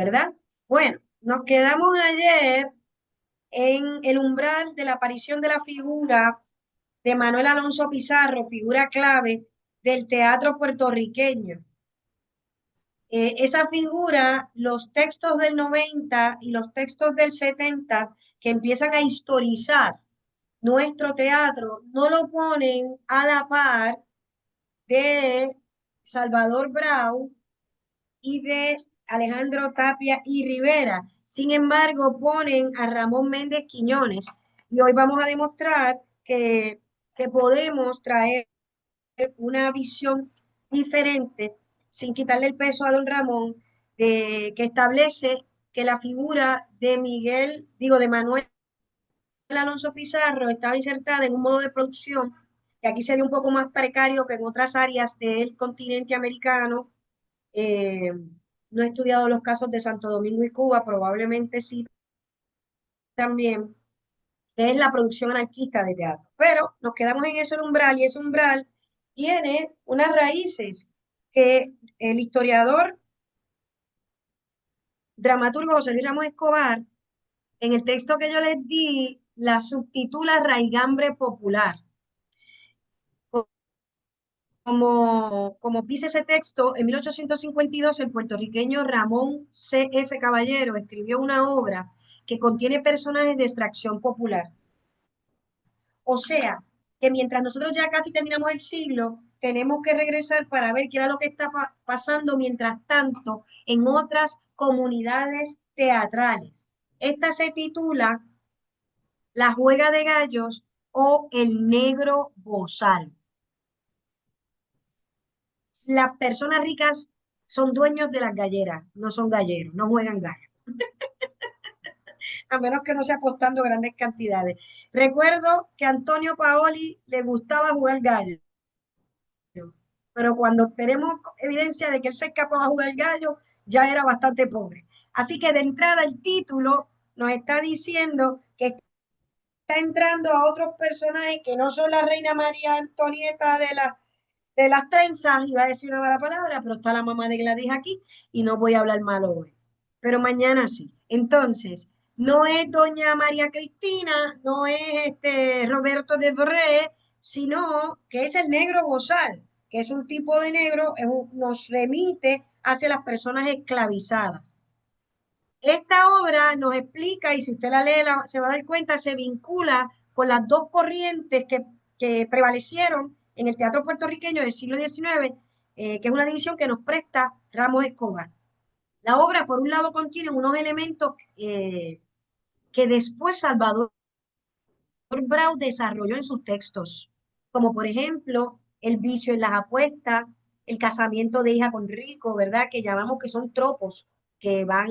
¿verdad? Bueno, nos quedamos ayer en el umbral de la aparición de la figura de Manuel Alonso Pizarro, figura clave del teatro puertorriqueño. Esa figura, los textos del 90 y los textos del 70 que empiezan a historizar nuestro teatro, no lo ponen a la par de Salvador Brau y de Alejandro Tapia y Rivera. Sin embargo, ponen a Ramón Méndez Quiñones. Y hoy vamos a demostrar que podemos traer una visión diferente sin quitarle el peso a don Ramón, que establece que la figura de de Manuel Alonso Pizarro estaba insertada en un modo de producción que aquí se dio un poco más precario que en otras áreas del continente americano. eh, no he estudiado los casos de Santo Domingo y Cuba, probablemente sí también, que es la producción anarquista de teatro. Pero nos quedamos en ese umbral y ese umbral tiene unas raíces que el historiador dramaturgo José Luis Ramos Escobar, en el texto que yo les di, la subtitula Raigambre Popular. Como dice ese texto, en 1852 el puertorriqueño Ramón C.F. Caballero escribió una obra que contiene personajes de extracción popular. O sea, que mientras nosotros ya casi terminamos el siglo, tenemos que regresar para ver qué era lo que está pasando mientras tanto en otras comunidades teatrales. Esta se titula La Juega de Gallos o El Negro Bozal. Las personas ricas son dueños de las galleras, no son galleros, no juegan gallos, a menos que no sea apostando grandes cantidades. Recuerdo que a Antonio Paoli le gustaba jugar gallo, pero cuando tenemos evidencia de que él se escapaba a jugar gallo, ya era bastante pobre. Así que de entrada el título nos está diciendo que está entrando a otros personajes que no son la reina María Antonieta de las trenzas, iba a decir una mala palabra, pero está la mamá de Gladys aquí y no voy a hablar malo hoy. Pero mañana sí. Entonces, no es doña María Cristina, no es Roberto de Bré, sino que es el negro Bozal, que es un tipo de negro, nos remite hacia las personas esclavizadas. Esta obra nos explica, y si usted la lee, se va a dar cuenta, se vincula con las dos corrientes que prevalecieron en el teatro puertorriqueño del siglo XIX, que es una división que nos presta Ramos Escobar. La obra, por un lado, contiene unos elementos que después Salvador Brau desarrolló en sus textos, como por ejemplo el vicio en las apuestas, el casamiento de hija con rico, ¿verdad? Que llamamos que son tropos que van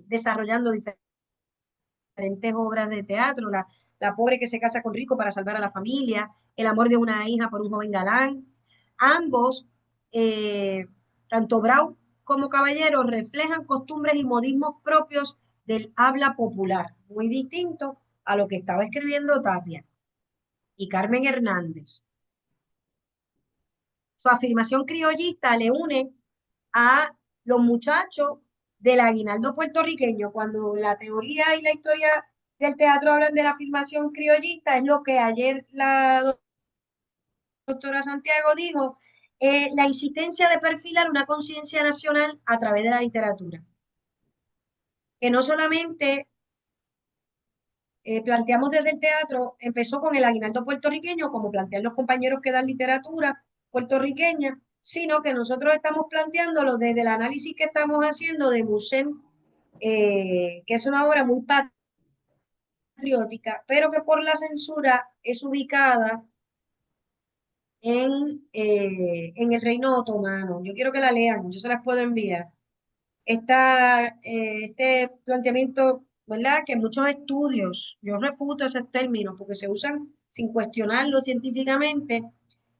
desarrollando diferentes obras de teatro, la pobre que se casa con rico para salvar a la familia, el amor de una hija por un joven galán. Ambos, eh, tanto Brau como Caballero, reflejan costumbres y modismos propios del habla popular, muy distinto a lo que estaba escribiendo Tapia y Carmen Hernández. Su afirmación criollista le une a los muchachos del aguinaldo puertorriqueño, cuando la teoría y la historia del teatro hablan de la afirmación criollista, es lo que ayer la doctora Santiago dijo, la insistencia de perfilar una conciencia nacional a través de la literatura, que no solamente planteamos desde el teatro, empezó con el aguinaldo puertorriqueño, como plantean los compañeros que dan literatura puertorriqueña, sino que nosotros estamos planteándolo desde el análisis que estamos haciendo de Bucén, que es una obra muy patriótica, pero que por la censura es ubicada en el Reino Otomano. Yo quiero que la lean, yo se las puedo enviar. Este planteamiento, ¿verdad? Que muchos estudios, yo refuto esos términos porque se usan sin cuestionarlo científicamente,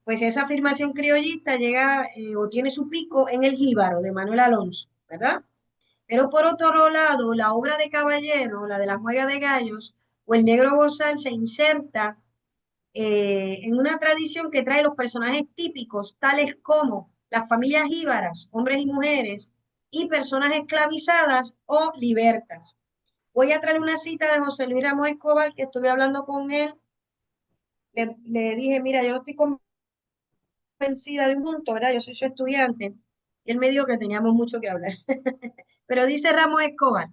pues esa afirmación criollista llega o tiene su pico en el Jíbaro de Manuel Alonso, ¿verdad? Pero por otro lado, la obra de Caballero, la de la Juega de Gallos o el Negro Bozal se inserta en una tradición que trae los personajes típicos, tales como las familias jíbaras, hombres y mujeres, y personas esclavizadas o libertas. Voy a traer una cita de José Luis Ramos Escobar, que estuve hablando con él. Le dije, mira, yo no estoy convencida de un punto, ¿verdad? Yo soy su estudiante. Y él me dijo que teníamos mucho que hablar. Pero dice Ramos Escobar,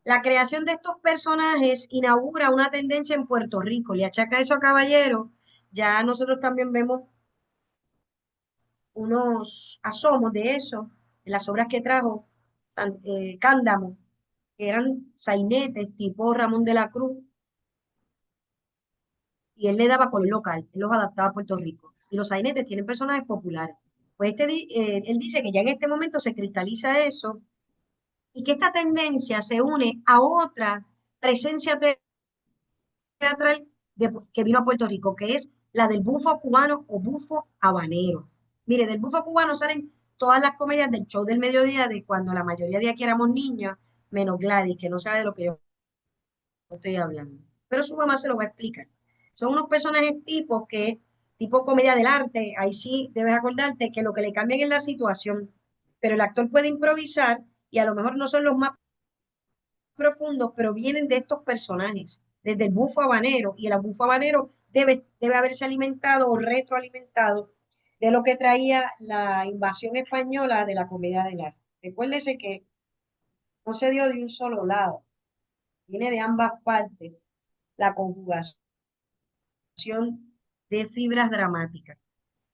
la creación de estos personajes inaugura una tendencia en Puerto Rico. Le achaca eso a Caballero. Ya nosotros también vemos unos asomos de eso en las obras que trajo Cándamo, que eran sainetes tipo Ramón de la Cruz, y él le daba color local, él los adaptaba a Puerto Rico. Y los sainetes tienen personajes populares. Pues él dice que ya en este momento se cristaliza eso y que esta tendencia se une a otra presencia teatral que vino a Puerto Rico, que es la del bufo cubano o bufo habanero. Mire, del bufo cubano salen todas las comedias del show del mediodía de cuando la mayoría de aquí éramos niños, menos Gladys, que no sabe de lo que yo estoy hablando. Pero su mamá se lo va a explicar. Son unos personajes tipos que, tipo comedia del arte, ahí sí debes acordarte que lo que le cambian es la situación, pero el actor puede improvisar y a lo mejor no son los más profundos, pero vienen de estos personajes, desde el bufo habanero, y el bufo habanero debe haberse alimentado o retroalimentado de lo que traía la invasión española de la comedia del arte. Recuérdese que no se dio de un solo lado, viene de ambas partes la conjugación de fibras dramáticas.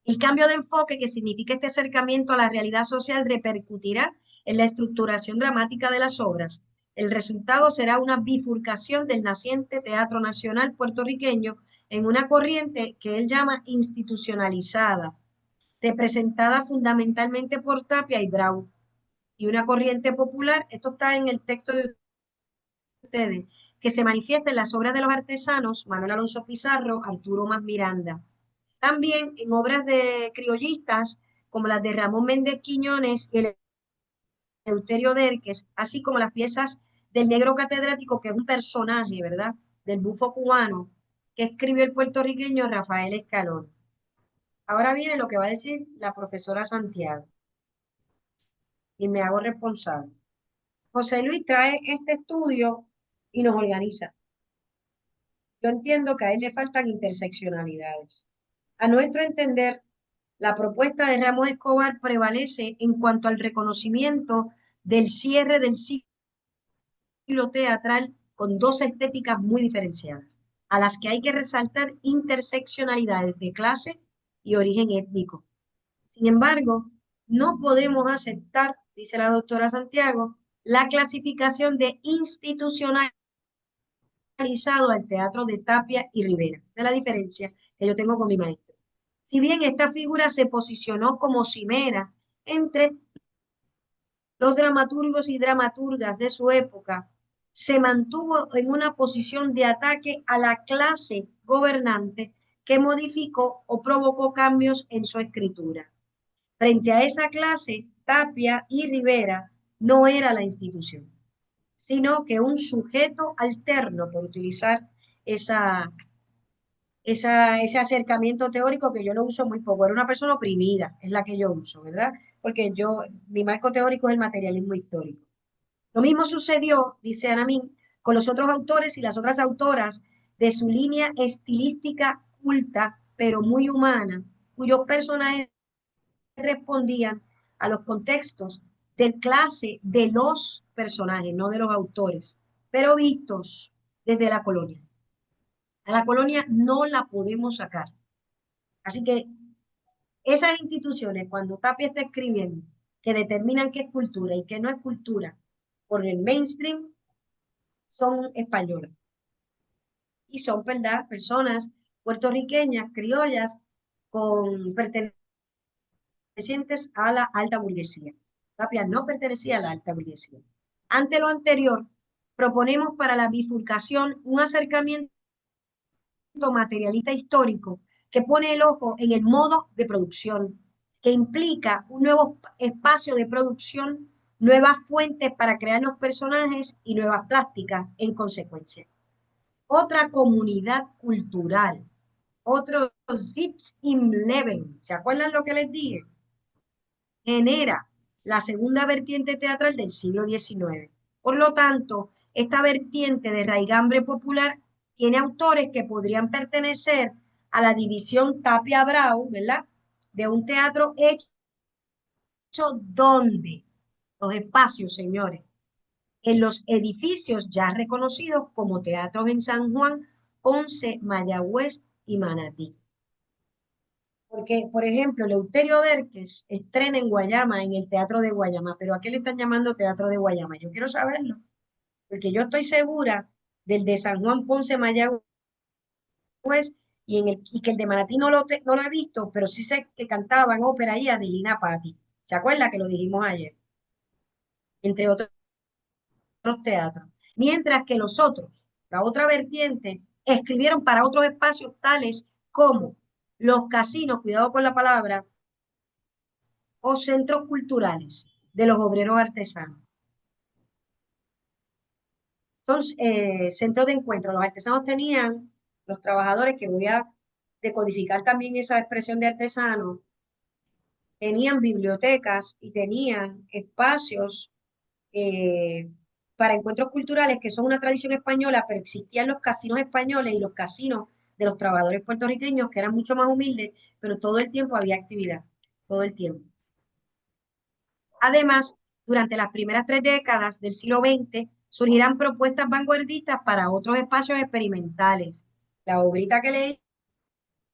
El cambio de enfoque que significa este acercamiento a la realidad social repercutirá en la estructuración dramática de las obras. El resultado será una bifurcación del naciente Teatro Nacional puertorriqueño en una corriente que él llama institucionalizada, representada fundamentalmente por Tapia y Brown, y una corriente popular, esto está en el texto de ustedes, que se manifiesta en las obras de los artesanos Manuel Alonso Pizarro, Arturo Más Miranda. También en obras de criollistas como las de Ramón Méndez Quiñones y el Euterio Derques, así como las piezas del negro catedrático, que es un personaje, ¿verdad?, del bufo cubano, que escribió el puertorriqueño Rafael Escalón. Ahora viene lo que va a decir la profesora Santiago, y me hago responsable. José Luis trae este estudio y nos organiza. Yo entiendo que a él le faltan interseccionalidades. A nuestro entender, la propuesta de Ramos Escobar prevalece en cuanto al reconocimiento del cierre del ciclo teatral con dos estéticas muy diferenciadas, a las que hay que resaltar interseccionalidades de clase y origen étnico. Sin embargo, no podemos aceptar, dice la doctora Santiago, la clasificación de institucionalizado al teatro de Tapia y Rivera, de la diferencia que yo tengo con mi maestro. Si bien esta figura se posicionó como cimera entre los dramaturgos y dramaturgas de su época, se mantuvo en una posición de ataque a la clase gobernante que modificó o provocó cambios en su escritura. Frente a esa clase, Tapia y Rivera no era la institución, sino que un sujeto alterno, por utilizar esa, ese acercamiento teórico que yo lo uso muy poco. Era una persona oprimida, es la que yo uso, ¿verdad? Porque mi marco teórico es el materialismo histórico. Lo mismo sucedió, dice Ana Min, con los otros autores y las otras autoras de su línea estilística culta, pero muy humana, cuyos personajes respondían a los contextos de clase de los personajes, no de los autores, pero vistos desde la colonia. A la colonia no la podemos sacar. Así que esas instituciones, cuando Tapia está escribiendo, que determinan qué es cultura y qué no es cultura por el mainstream, son españolas. Y son, ¿verdad?, personas puertorriqueñas, criollas, con pertenecientes a la alta burguesía. Tapia no pertenecía a la alta burguesía. Ante lo anterior, proponemos para la bifurcación un acercamiento materialista histórico que pone el ojo en el modo de producción, que implica un nuevo espacio de producción, nuevas fuentes para crear los personajes y nuevas plásticas en consecuencia. Otra comunidad cultural, otro Sitz im Leben, ¿se acuerdan lo que les dije? Genera la segunda vertiente teatral del siglo XIX. Por lo tanto, esta vertiente de raigambre popular tiene autores que podrían pertenecer a la división Tapia Brau, ¿verdad? De un teatro hecho donde los espacios, señores, en los edificios ya reconocidos como teatros en San Juan, Ponce, Mayagüez y Manatí. Porque, por ejemplo, Eleuterio Dérquez estrena en Guayama, en el Teatro de Guayama, pero ¿a qué le están llamando Teatro de Guayama? Yo quiero saberlo, porque yo estoy segura del de San Juan, Ponce, Mayagüez y que el de Manatí no lo he visto, pero sí sé que cantaban ópera ahí Adelina Patti. ¿Se acuerda que lo dijimos ayer? Entre otros teatros. Mientras que los otros, la otra vertiente, escribieron para otros espacios tales como los casinos, cuidado con la palabra, o centros culturales de los obreros artesanos. Son centros de encuentro. Los artesanos tenían, los trabajadores, que voy a decodificar también esa expresión de artesano, tenían bibliotecas y tenían espacios eh, para encuentros culturales, que son una tradición española, pero existían los casinos españoles y los casinos de los trabajadores puertorriqueños, que eran mucho más humildes, pero todo el tiempo había actividad, todo el tiempo. Además, durante las primeras 3 décadas del siglo XX, surgirán propuestas vanguardistas para otros espacios experimentales. La obrita que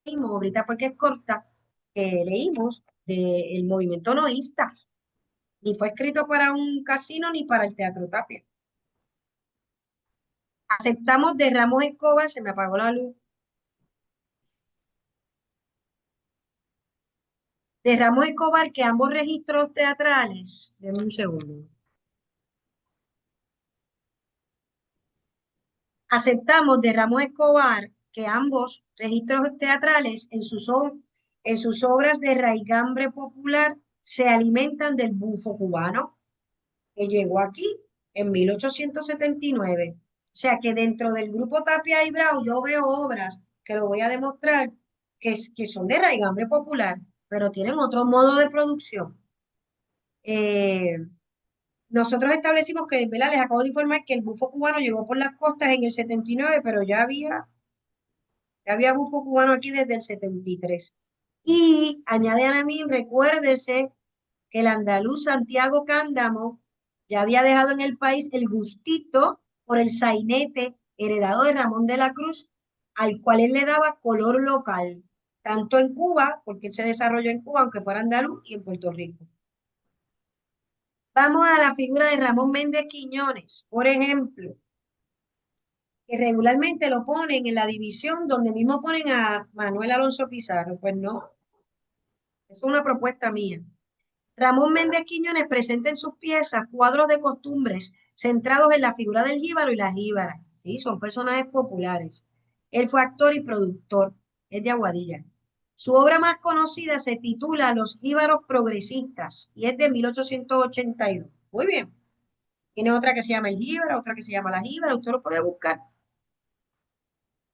leímos, obrita porque es corta, que leímos del movimiento noísta, ni fue escrito para un casino ni para el Teatro Tapia. Aceptamos de Ramos Escobar, se me apagó la luz, de Ramos Escobar que ambos registros teatrales, denme un segundo, aceptamos de Ramos Escobar que ambos registros teatrales en sus obras de raigambre popular se alimentan del bufo cubano que llegó aquí en 1879. O sea que dentro del grupo Tapia y Brau yo veo obras que lo voy a demostrar que son de raigambre popular, pero tienen otro modo de producción. Eh, Nosotros establecimos que, ¿verdad? Les acabo de informar que el bufo cubano llegó por las costas en el 79, pero ya había bufo cubano aquí desde el 73. Y añade a mí, recuérdese que el andaluz Santiago Cándamo ya había dejado en el país el gustito por el sainete heredado de Ramón de la Cruz, al cual él le daba color local, tanto en Cuba, porque él se desarrolló en Cuba, aunque fuera andaluz, y en Puerto Rico. Vamos a la figura de Ramón Méndez Quiñones, por ejemplo, que regularmente lo ponen en la división donde mismo ponen a Manuel Alonso Pizarro. Pues no, es una propuesta mía. Ramón Méndez Quiñones presenta en sus piezas cuadros de costumbres centrados en la figura del jíbaro y la jíbara. Sí, son personajes populares. Él fue actor y productor, es de Aguadilla. Su obra más conocida se titula Los jíbaros progresistas y es de 1882. Muy bien. Tiene otra que se llama El Jíbaro, otra que se llama La Jíbara, usted lo puede buscar.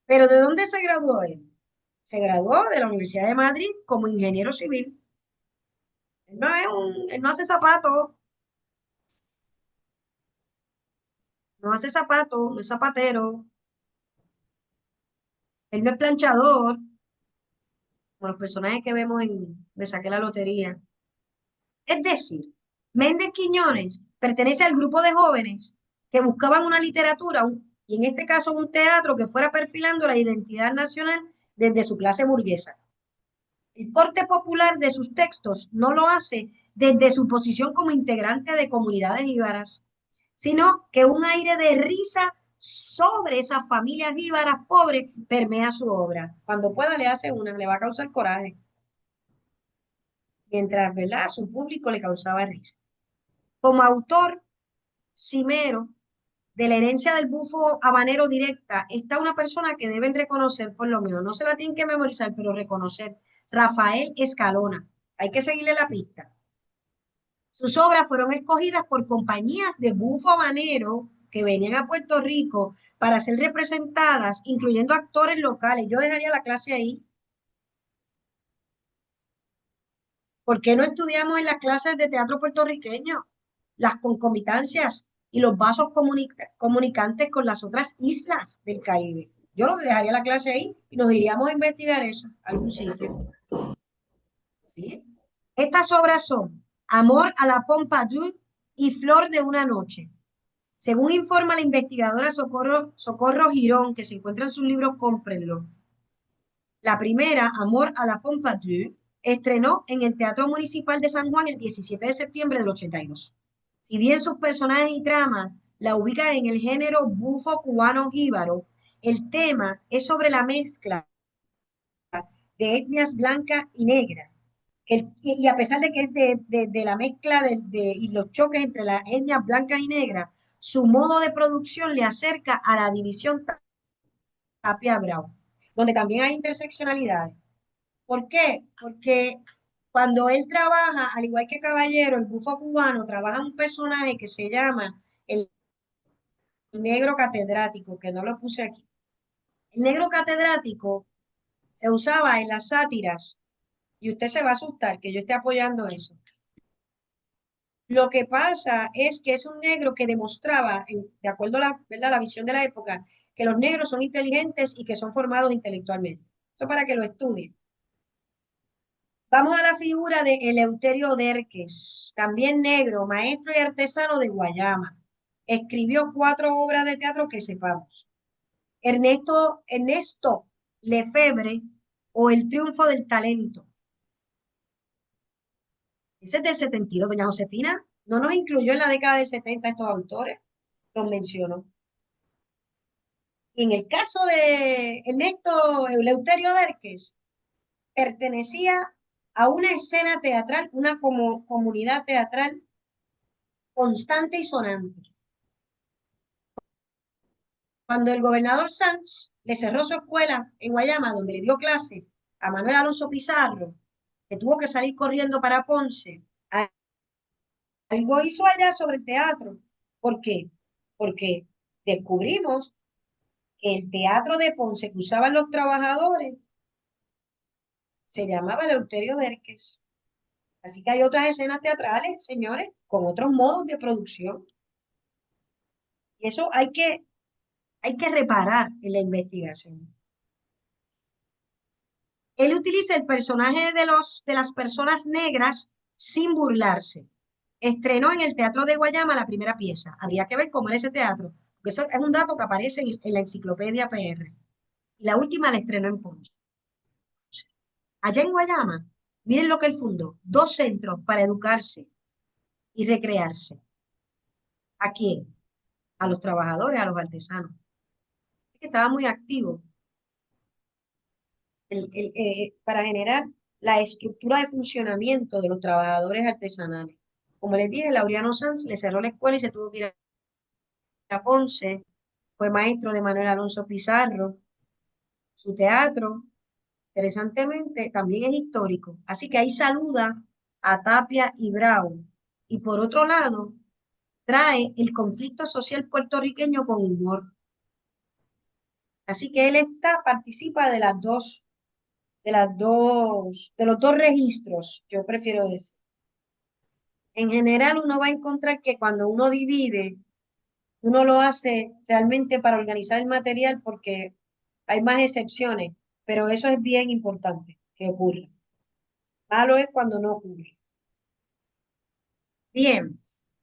Pero ¿de dónde se graduó él? Se graduó de la Universidad de Madrid como ingeniero civil. Él no hace zapatos, no hace zapatos, no es zapatero, él no es planchador, como los personajes que vemos en Me saqué la lotería. Es decir, Méndez Quiñones pertenece al grupo de jóvenes que buscaban una literatura y en este caso un teatro que fuera perfilando la identidad nacional desde su clase burguesa. El corte popular de sus textos no lo hace desde su posición como integrante de comunidades íbaras, sino que un aire de risa sobre esas familias íbaras pobres permea su obra. Cuando pueda le hace una, le va a causar coraje, mientras, ¿verdad?, a su público le causaba risa. Como autor cimero de la herencia del bufo habanero directa, está una persona que deben reconocer, por lo menos, no se la tienen que memorizar, pero reconocer, Rafael Escalona. Hay que seguirle la pista. Sus obras fueron escogidas por compañías de bufo habanero que venían a Puerto Rico para ser representadas, incluyendo actores locales. Yo dejaría la clase ahí. ¿Por qué no estudiamos en las clases de teatro puertorriqueño las concomitancias y los vasos comunicantes con las otras islas del Caribe? Yo lo dejaría la clase ahí y nos iríamos a investigar eso, a algún sitio. ¿Sí? Estas obras son Amor a la Pompadour y Flor de una noche. Según informa la investigadora Socorro Girón, que se encuentra en sus libros, cómprenlo. La primera, Amor a la Pompadour, estrenó en el Teatro Municipal de San Juan el 17 de septiembre del 82. Si bien sus personajes y tramas la ubican en el género bufo cubano jíbaro, el tema es sobre la mezcla de etnias blanca y negra. Y a pesar de que es de la mezcla y los choques entre las etnias blancas y negras, su modo de producción le acerca a la división Tapia Bravo, donde también hay interseccionalidades. ¿Por qué? Porque cuando él trabaja, al igual que Caballero, el bufo cubano, trabaja un personaje que se llama el negro catedrático, que no lo puse aquí. El negro catedrático se usaba en las sátiras, y usted se va a asustar que yo esté apoyando eso. Lo que pasa es que es un negro que demostraba, de acuerdo a la visión de la época, que los negros son inteligentes y que son formados intelectualmente. Eso para que lo estudien. Vamos a la figura de Eleuterio Derques, también negro, maestro y artesano de Guayama. Escribió 4 obras de teatro que sepamos. Ernesto Lefebvre o El triunfo del talento. Ese es del 72. Doña Josefina no nos incluyó en la década del 70 estos autores, los mencionó. Y en el caso de Ernesto Eleuterio Derques, pertenecía a una escena teatral, una comunidad teatral constante y sonante. Cuando el gobernador Sanz le cerró su escuela en Guayama, donde le dio clase a Manuel Alonso Pizarro, que tuvo que salir corriendo para Ponce, algo hizo allá sobre el teatro. ¿Por qué? Porque descubrimos que el teatro de Ponce que usaban los trabajadores se llamaba Eleuterio Derques. Así que hay otras escenas teatrales, señores, con otros modos de producción. Y eso hay que reparar en la investigación. Él utiliza el personaje de las personas negras sin burlarse. Estrenó en el Teatro de Guayama la primera pieza. Habría que ver cómo era ese teatro, porque eso es un dato que aparece en la enciclopedia PR. Y la última la estrenó en Ponce. Allá en Guayama, miren lo que él fundó: 2 centros para educarse y recrearse. ¿A quién? A los trabajadores, a los artesanos. Es que estaba muy activo para generar la estructura de funcionamiento de los trabajadores artesanales. Como les dije, Laureano Sanz le cerró la escuela y se tuvo que ir a Ponce. Fue maestro de Manuel Alonso Pizarro. Su teatro, interesantemente, también es histórico. Así que ahí saluda a Tapia y Bravo. Y por otro lado, trae el conflicto social puertorriqueño con humor. Así que él participa de los dos registros, yo prefiero decir. En general, uno va a encontrar que cuando uno divide, uno lo hace realmente para organizar el material porque hay más excepciones, pero eso es bien importante que ocurra. Malo es cuando no ocurre. Bien,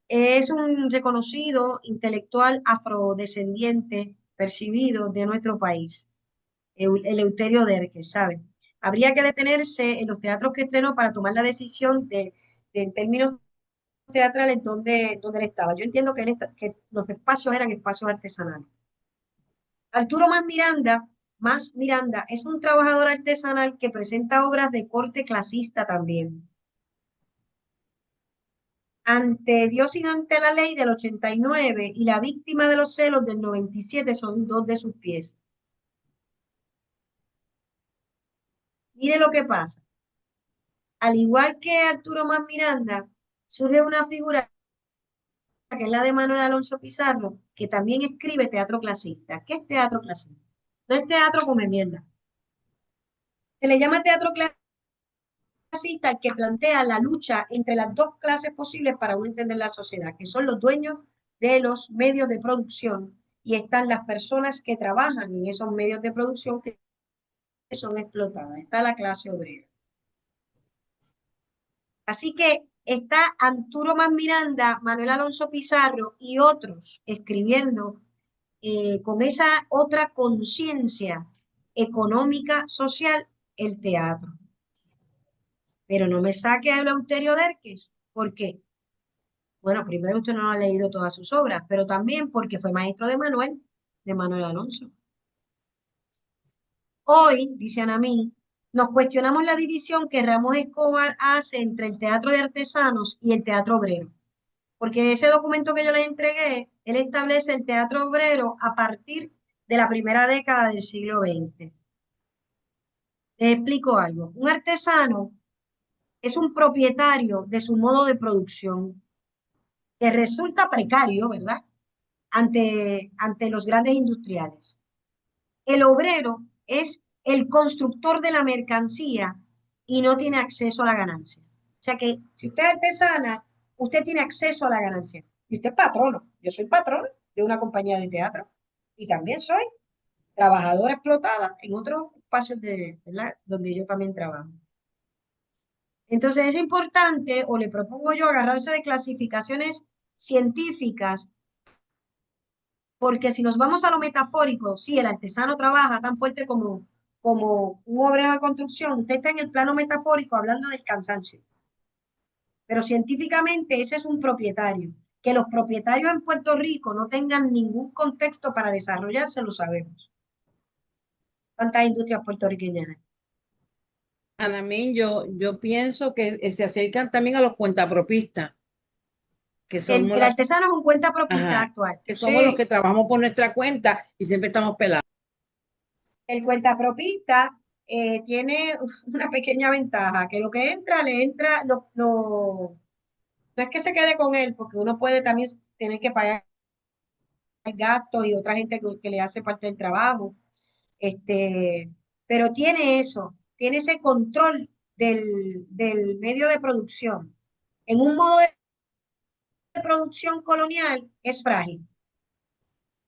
es un reconocido intelectual afrodescendiente percibido de nuestro país, Eleuterio Derques, ¿sabe? Habría que detenerse en los teatros que estrenó para tomar la decisión en términos teatrales donde él estaba. Yo entiendo que los espacios eran espacios artesanales. Arturo Más Miranda es un trabajador artesanal que presenta obras de corte clasista también. Ante Dios y ante la ley del 89 y la víctima de los celos del 97 son 2 de sus pies. Mire lo que pasa. Al igual que Arturo Más Miranda, surge una figura que es la de Manuel Alonso Pizarro, que también escribe teatro clasista. ¿Qué es teatro clasista? No es teatro come mierda. Se le llama teatro clasista clasista el que plantea la lucha entre las dos clases posibles para uno entender la sociedad, que son los dueños de los medios de producción y están las personas que trabajan en esos medios de producción que son explotadas. Está la clase obrera. Así que está Arturo Más Miranda, Manuel Alonso Pizarro y otros escribiendo con esa otra conciencia económica, social, el teatro. Pero no me saque a Eleuterio Derques. ¿Por qué? Bueno, primero usted no ha leído todas sus obras, pero también porque fue maestro de Manuel Alonso. Hoy, dice Anamín, nos cuestionamos la división que Ramos Escobar hace entre el teatro de artesanos y el teatro obrero. Porque ese documento que yo les entregué, él establece el teatro obrero a partir de la primera década del siglo XX. Les explico algo. Un artesano es un propietario de su modo de producción que resulta precario, ¿verdad? Ante los grandes industriales. El obrero es el constructor de la mercancía y no tiene acceso a la ganancia. O sea que si usted es artesana, usted tiene acceso a la ganancia. Y usted es patrono. Yo soy patrón de una compañía de teatro y también soy trabajadora explotada en otros espacios ¿verdad? Donde yo también trabajo. Entonces es importante, o le propongo yo, agarrarse de clasificaciones científicas, porque si nos vamos a lo metafórico, sí, el artesano trabaja tan fuerte como un obrero de construcción, usted está en el plano metafórico hablando del cansancio. Pero científicamente ese es un propietario. Que los propietarios en Puerto Rico no tengan ningún contexto para desarrollarse, lo sabemos. ¿Cuántas industrias puertorriqueñas hay? Anamín, yo pienso que se acercan también a los cuentapropistas, que somos El artesano es un cuentapropista ajá, actual. que somos los Sí, que trabajamos por nuestra cuenta y siempre estamos pelados. el cuentapropista tiene una pequeña ventaja, que lo que entra, le entra, no es que se quede con él, porque uno puede también tener que pagar gastos y otra gente que le hace parte del trabajo, pero tiene eso, tiene ese control del medio de producción. En un modo de producción colonial es frágil.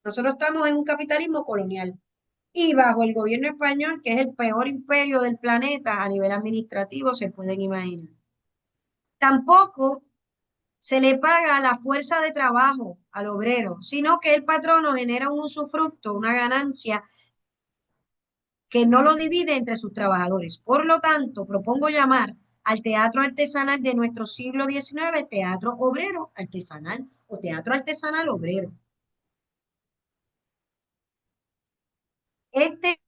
Nosotros estamos en un capitalismo colonial y bajo el gobierno español, que es el peor imperio del planeta a nivel administrativo, se pueden imaginar. Tampoco se le paga la fuerza de trabajo al obrero, sino que el patrono genera un usufructo, una ganancia que no lo divide entre sus trabajadores. Por lo tanto, propongo llamar al teatro artesanal de nuestro siglo XIX teatro obrero artesanal o teatro artesanal obrero. Este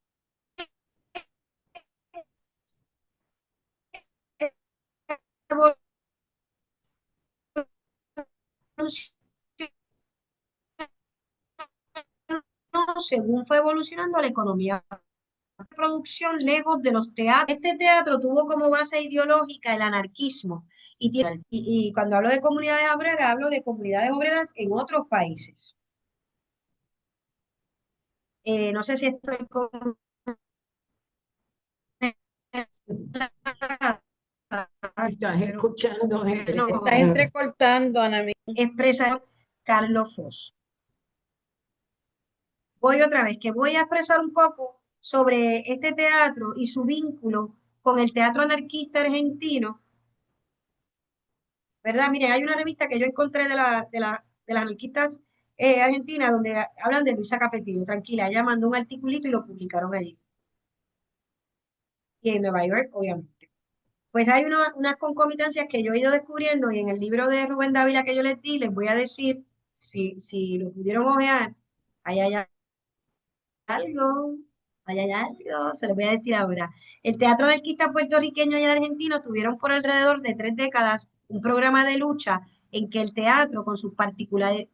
según fue evolucionando la economía de producción lejos de los teatros. Este teatro tuvo como base ideológica el anarquismo y cuando hablo de comunidades obreras, hablo de comunidades obreras en otros países. No sé si estoy con... Estás pero escuchando, Te no, estás entrecortando, Anamín. expresa Carlos Foss. Voy otra vez, que voy a expresar un poco sobre este teatro y su vínculo con el teatro anarquista argentino, ¿verdad? Miren, hay una revista que yo encontré de las anarquistas argentinas donde hablan de Luisa Capetillo, tranquila, ella mandó un articulito y lo publicaron allí. Y en Nueva York, obviamente. Pues hay unas concomitancias que yo he ido descubriendo y en el libro de Rubén Dávila que yo les di, les voy a decir, si lo pudieron ojear, ahí hay algo, ahí hay algo, se los voy a decir ahora. El teatro anarquista puertorriqueño y el argentino tuvieron por alrededor de 3 décadas un programa de lucha en que el teatro, con sus particulares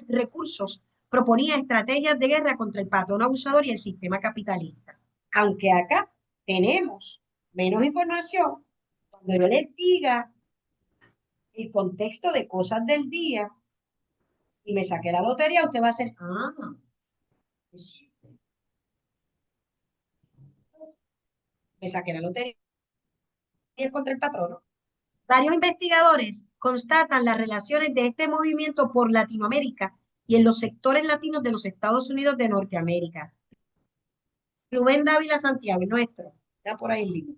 recursos, proponía estrategias de guerra contra el patrón abusador y el sistema capitalista. Aunque acá tenemos menos información, cuando yo les diga el contexto de cosas del día y me saqué la lotería, usted va a hacer, me saqué la lotería. es contra el patrono. Varios investigadores constatan las relaciones de este movimiento por Latinoamérica y en los sectores latinos de los Estados Unidos de Norteamérica. Rubén Dávila Santiago, el nuestro, está por ahí el libro.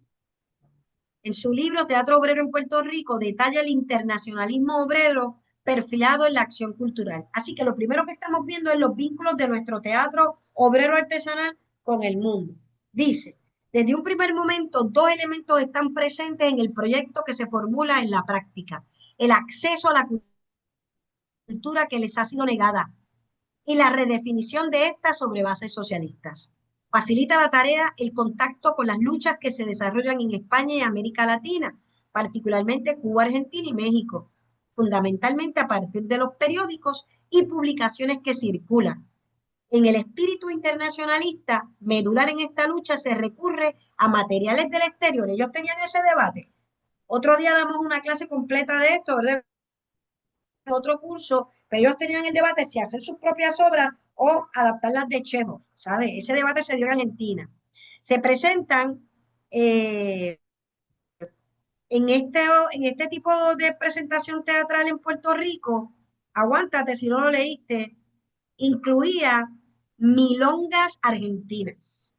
En su libro Teatro Obrero en Puerto Rico detalla el internacionalismo obrero perfilado en la acción cultural. Así que lo primero que estamos viendo es los vínculos de nuestro teatro obrero artesanal con el mundo. Dice, desde un primer momento, dos elementos están presentes en el proyecto que se formula en la práctica. El acceso a la cultura que les ha sido negada y la redefinición de esta sobre bases socialistas. Facilita la tarea el contacto con las luchas que se desarrollan en España y América Latina, particularmente Cuba, Argentina y México, fundamentalmente a partir de los periódicos y publicaciones que circulan. En el espíritu internacionalista medular en esta lucha se recurre a materiales del exterior. Ellos tenían ese debate. Otro día damos una clase completa de esto, ¿verdad? Otro curso, pero ellos tenían el debate si hacer sus propias obras o adaptarlas de Chekhov, ¿sabes? Ese debate se dio en Argentina. Se presentan en este tipo de presentación teatral en Puerto Rico, aguántate si no lo leíste, incluía milongas argentinas.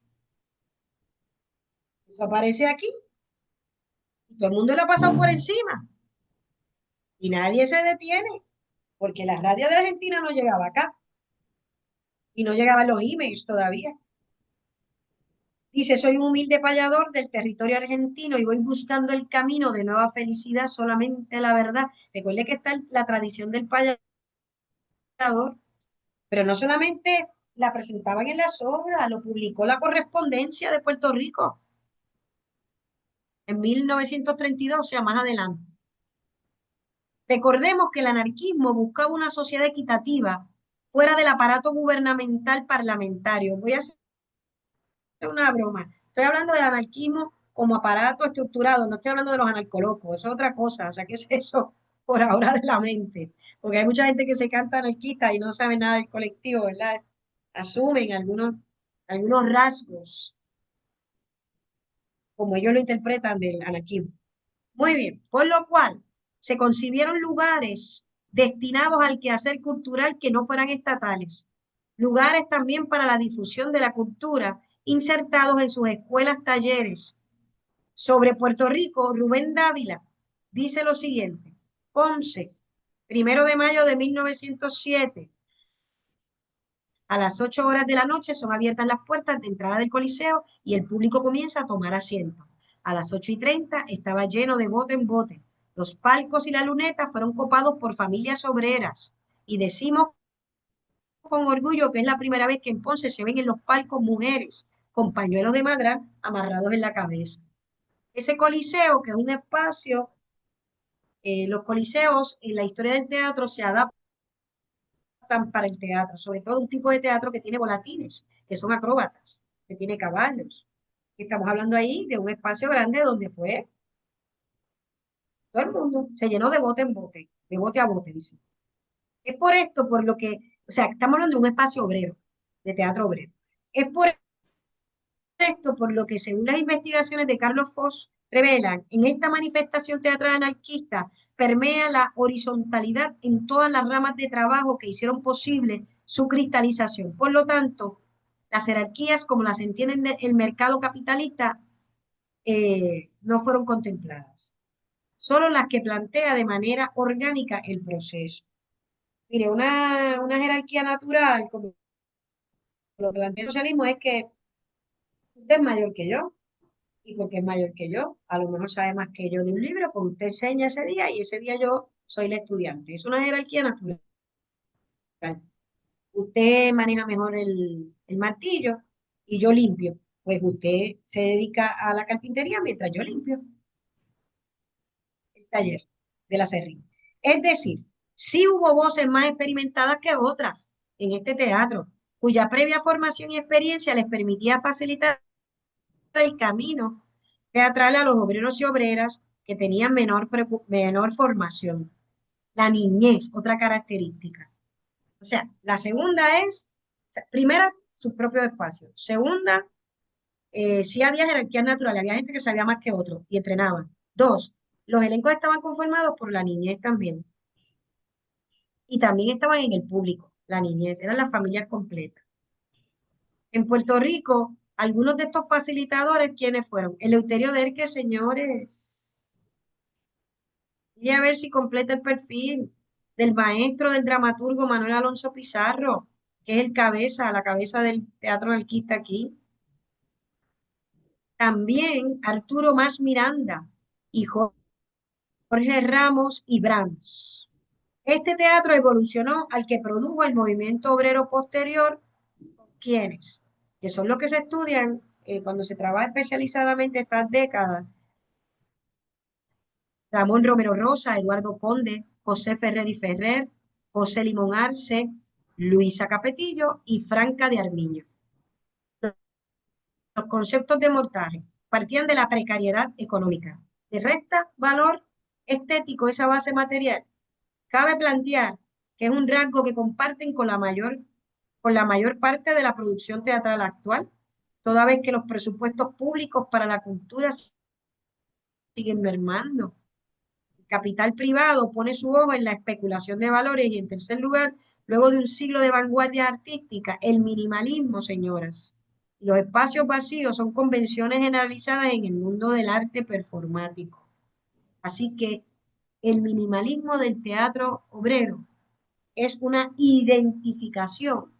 Eso aparece aquí y todo el mundo lo ha pasado por encima y nadie se detiene porque la radio de Argentina no llegaba acá. Y no llegaban los emails todavía. Dice, soy un humilde payador del territorio argentino y voy buscando el camino de nueva felicidad, solamente la verdad. Recuerde que está la tradición del payador, pero no solamente la presentaban en las obras, lo publicó la Correspondencia de Puerto Rico en 1932, o sea, más adelante. Recordemos que el anarquismo buscaba una sociedad equitativa fuera del aparato gubernamental parlamentario. Voy a hacer una broma. Estoy hablando del anarquismo como aparato estructurado, no estoy hablando de los anarcolocos, eso es otra cosa. O sea, ¿qué es eso por ahora de la mente? Porque hay mucha gente que se canta anarquista y no sabe nada del colectivo, ¿verdad? Asumen algunos rasgos, como ellos lo interpretan del anarquismo. Muy bien, por lo cual se concibieron lugares destinados al quehacer cultural que no fueran estatales, lugares también para la difusión de la cultura insertados en sus escuelas, talleres. Sobre Puerto Rico, Rubén Dávila dice lo siguiente: Ponce, 1 de mayo de 1907, a las 8 horas de la noche son abiertas las puertas de entrada del Coliseo y el público comienza a tomar asiento. A las 8:30 estaba lleno de bote en bote. Los palcos y la luneta fueron copados por familias obreras. Y decimos con orgullo que es la primera vez que en Ponce se ven en los palcos mujeres con pañuelos de madera amarrados en la cabeza. Ese coliseo, que es un espacio, los coliseos en la historia del teatro se adaptan para el teatro, sobre todo un tipo de teatro que tiene volatines, que son acróbatas, que tiene caballos. Estamos hablando ahí de un espacio grande donde fue todo el mundo, se llenó de bote en bote, de bote a bote, dice. Es por esto, por lo que, o sea, estamos hablando de un espacio obrero, de teatro obrero. Es por esto, por lo que según las investigaciones de Carlos Foss revelan, en esta manifestación teatral anarquista permea la horizontalidad en todas las ramas de trabajo que hicieron posible su cristalización. Por lo tanto, las jerarquías como las entiende el mercado capitalista no fueron contempladas, solo las que plantea de manera orgánica el proceso. Mire, una jerarquía natural, como lo plantea el socialismo, es que usted es mayor que yo, y porque es mayor que yo, a lo mejor sabe más que yo de un libro, pues usted enseña ese día y ese día yo soy la estudiante. Es una jerarquía natural. Usted maneja mejor el martillo y yo limpio. Pues usted se dedica a la carpintería mientras yo limpio el taller de la serrín. Es decir, sí hubo voces más experimentadas que otras en este teatro, cuya previa formación y experiencia les permitía facilitar el camino teatral a los obreros y obreras que tenían menor formación. La niñez, otra característica. O sea, la segunda es, primera, sus propios espacios. Segunda, sí había jerarquías naturales, había gente que sabía más que otros y entrenaban. Dos, los elencos estaban conformados por la niñez también. Y también estaban en el público, la niñez, eran las familias completas. En Puerto Rico, algunos de estos facilitadores, ¿quiénes fueron? Eleuterio Derque, señores. Y a ver si completa el perfil del maestro, del dramaturgo Manuel Alonso Pizarro, que es la cabeza del teatro anarquista aquí. También Arturo Más Miranda y Jorge Ramos y Brahms. Este teatro evolucionó al que produjo el movimiento obrero posterior. ¿Quiénes? Que son los que se estudian cuando se trabaja especializadamente estas décadas. Ramón Romero Rosa, Eduardo Conde, José Ferrer y Ferrer, José Limón Arce, Luisa Capetillo y Franca de Armiño. Los conceptos de montaje partían de la precariedad económica. ¿Le resta valor estético esa base material? Cabe plantear que es un rasgo que comparten con la mayor parte de la producción teatral actual, toda vez que los presupuestos públicos para la cultura siguen mermando. El capital privado pone su ojo en la especulación de valores y, en tercer lugar, luego de un siglo de vanguardia artística, el minimalismo, señoras. Los espacios vacíos son convenciones generalizadas en el mundo del arte performático. Así que el minimalismo del teatro obrero es una identificación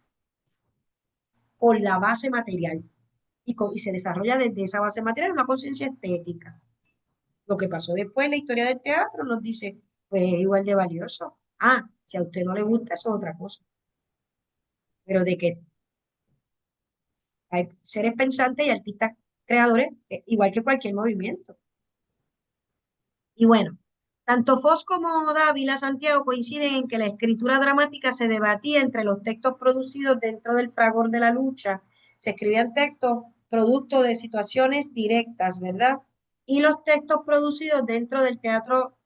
con la base material y se desarrolla desde esa base material una conciencia estética. Lo que pasó después en la historia del teatro nos dice, pues es igual de valioso. Ah, si a usted no le gusta, eso es otra cosa. Pero de que hay seres pensantes y artistas creadores, igual que cualquier movimiento. Y bueno, tanto Foz como Dávila Santiago coinciden en que la escritura dramática se debatía entre los textos producidos dentro del fragor de la lucha. Se escribían textos producto de situaciones directas, ¿verdad? Y los textos producidos dentro del teatro,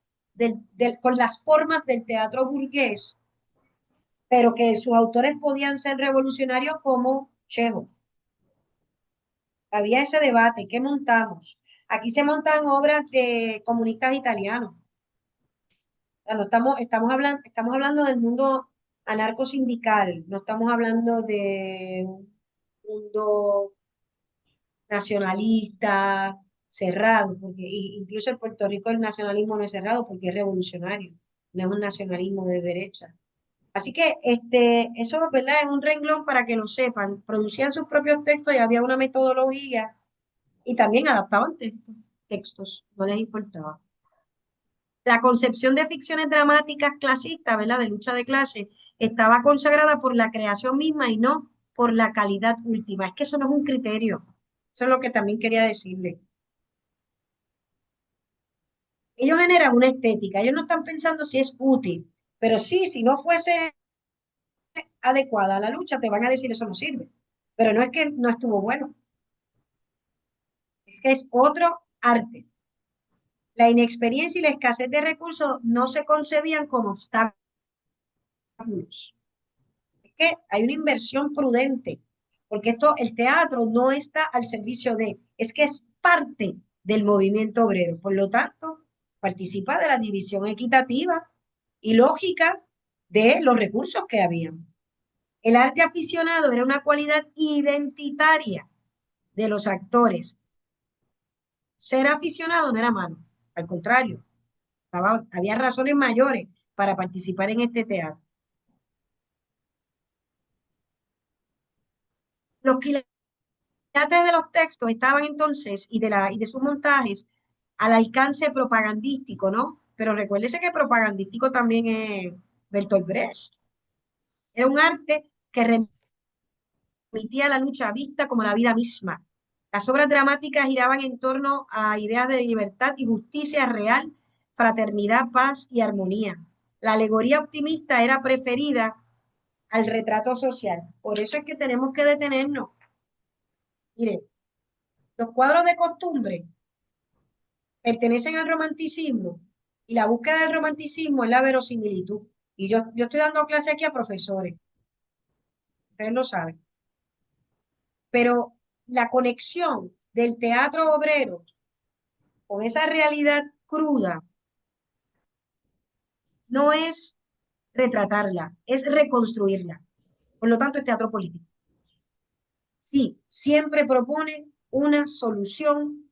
con las formas del teatro burgués, pero que sus autores podían ser revolucionarios como Chekhov. Había ese debate, ¿qué montamos? Aquí se montan obras de comunistas italianos. No estamos hablando del mundo anarcosindical, no estamos hablando de un mundo nacionalista cerrado, porque incluso en Puerto Rico el nacionalismo no es cerrado porque es revolucionario, no es un nacionalismo de derecha. Así que eso, ¿verdad? Es un renglón para que lo sepan. Producían sus propios textos y había una metodología y también adaptaban textos, no les importaba. La concepción de ficciones dramáticas clasistas, ¿verdad? De lucha de clase, estaba consagrada por la creación misma y no por la calidad última. Es que eso no es un criterio. Eso es lo que también quería decirle. Ellos generan una estética, ellos no están pensando si es útil, pero sí, si no fuese adecuada a la lucha, te van a decir eso no sirve. Pero no es que no estuvo bueno, es que es otro arte. La inexperiencia y la escasez de recursos no se concebían como obstáculos. Es que hay una inversión prudente, porque el teatro no está al servicio es que es parte del movimiento obrero. Por lo tanto, participa de la división equitativa y lógica de los recursos que habían. El arte aficionado era una cualidad identitaria de los actores. Ser aficionado no era malo, al contrario, había razones mayores para participar en este teatro. Los quilates de los textos estaban entonces y de sus montajes al alcance propagandístico, ¿no? Pero recuérdese que propagandístico también es Bertolt Brecht. Era un arte que remitía a la lucha vista como la vida misma. Las obras dramáticas giraban en torno a ideas de libertad y justicia real, fraternidad, paz y armonía. La alegoría optimista era preferida al retrato social. Por eso es que tenemos que detenernos. Mire, los cuadros de costumbre pertenecen al romanticismo y la búsqueda del romanticismo es la verosimilitud. Y yo estoy dando clase aquí a profesores, ustedes lo saben. Pero la conexión del teatro obrero con esa realidad cruda, no es retratarla, es reconstruirla. Por lo tanto, es teatro político. Sí, siempre propone una solución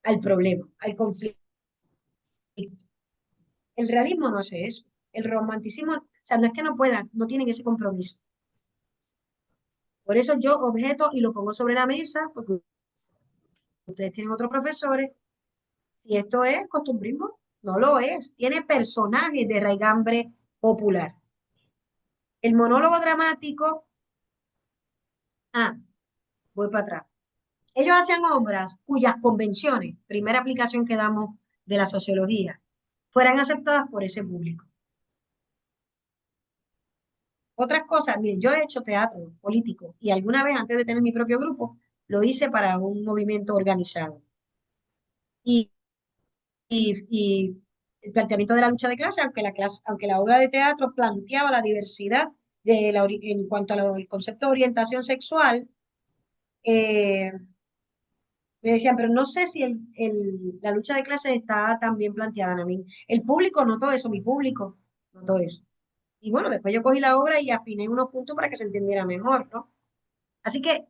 al problema, al conflicto. El realismo no hace eso. El romanticismo, o sea, no es que no puedan, no tienen ese compromiso. Por eso yo objeto y lo pongo sobre la mesa, porque ustedes tienen otros profesores. Si esto es costumbrismo, no lo es. Tiene personajes de raigambre popular. El monólogo dramático, ah, voy para atrás. Ellos hacían obras cuyas convenciones, primera aplicación que damos de la sociología, fueran aceptadas por ese público. Otras cosas, miren, yo he hecho teatro político y alguna vez antes de tener mi propio grupo, lo hice para un movimiento organizado. Y, y el planteamiento de la lucha de clase, aunque la obra de teatro planteaba la diversidad en cuanto al concepto de orientación sexual, eh, me decían, pero no sé si la lucha de clases está tan bien planteada, a mí. El público notó eso, mi público notó eso. Y bueno, después yo cogí la obra y afiné unos puntos para que se entendiera mejor, ¿no? Así que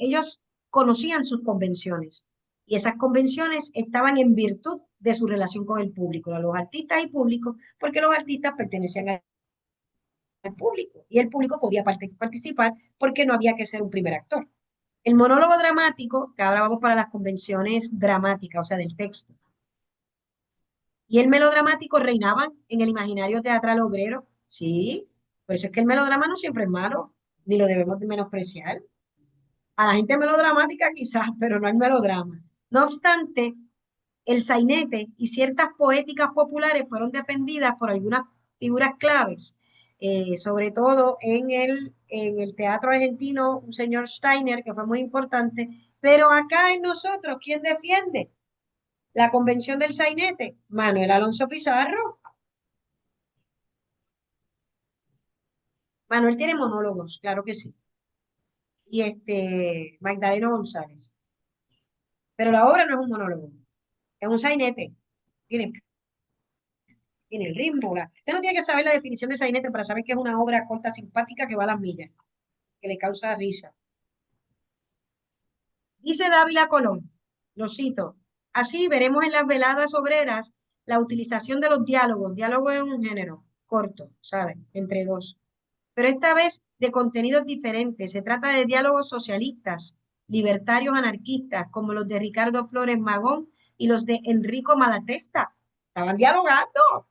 ellos conocían sus convenciones y esas convenciones estaban en virtud de su relación con el público, los artistas y público, porque los artistas pertenecían al público y el público podía participar porque no había que ser un primer actor. El monólogo dramático, que ahora vamos para las convenciones dramáticas, o sea, del texto, y el melodramático reinaban en el imaginario teatral obrero, sí, por eso es que el melodrama no siempre es malo, ni lo debemos de menospreciar. A la gente melodramática quizás, pero no el melodrama. No obstante, el sainete y ciertas poéticas populares fueron defendidas por algunas figuras claves, sobre todo en el teatro argentino, un señor Steiner, que fue muy importante, pero acá en nosotros, ¿quién defiende la convención del sainete? Manuel Alonso Pizarro. Manuel tiene monólogos, claro que sí, y Magdaleno González, pero la obra no es un monólogo, es un sainete. Tiene en el ritmo. Usted no tiene que saber la definición de sainete para saber que es una obra corta, simpática, que va a las millas, que le causa risa. Dice Dávila Colón, lo cito, así veremos en las veladas obreras la utilización de los diálogos. Diálogo es un género corto, ¿saben? Entre dos. Pero esta vez de contenidos diferentes. Se trata de diálogos socialistas, libertarios anarquistas, como los de Ricardo Flores Magón y los de Enrico Malatesta. Estaban dialogando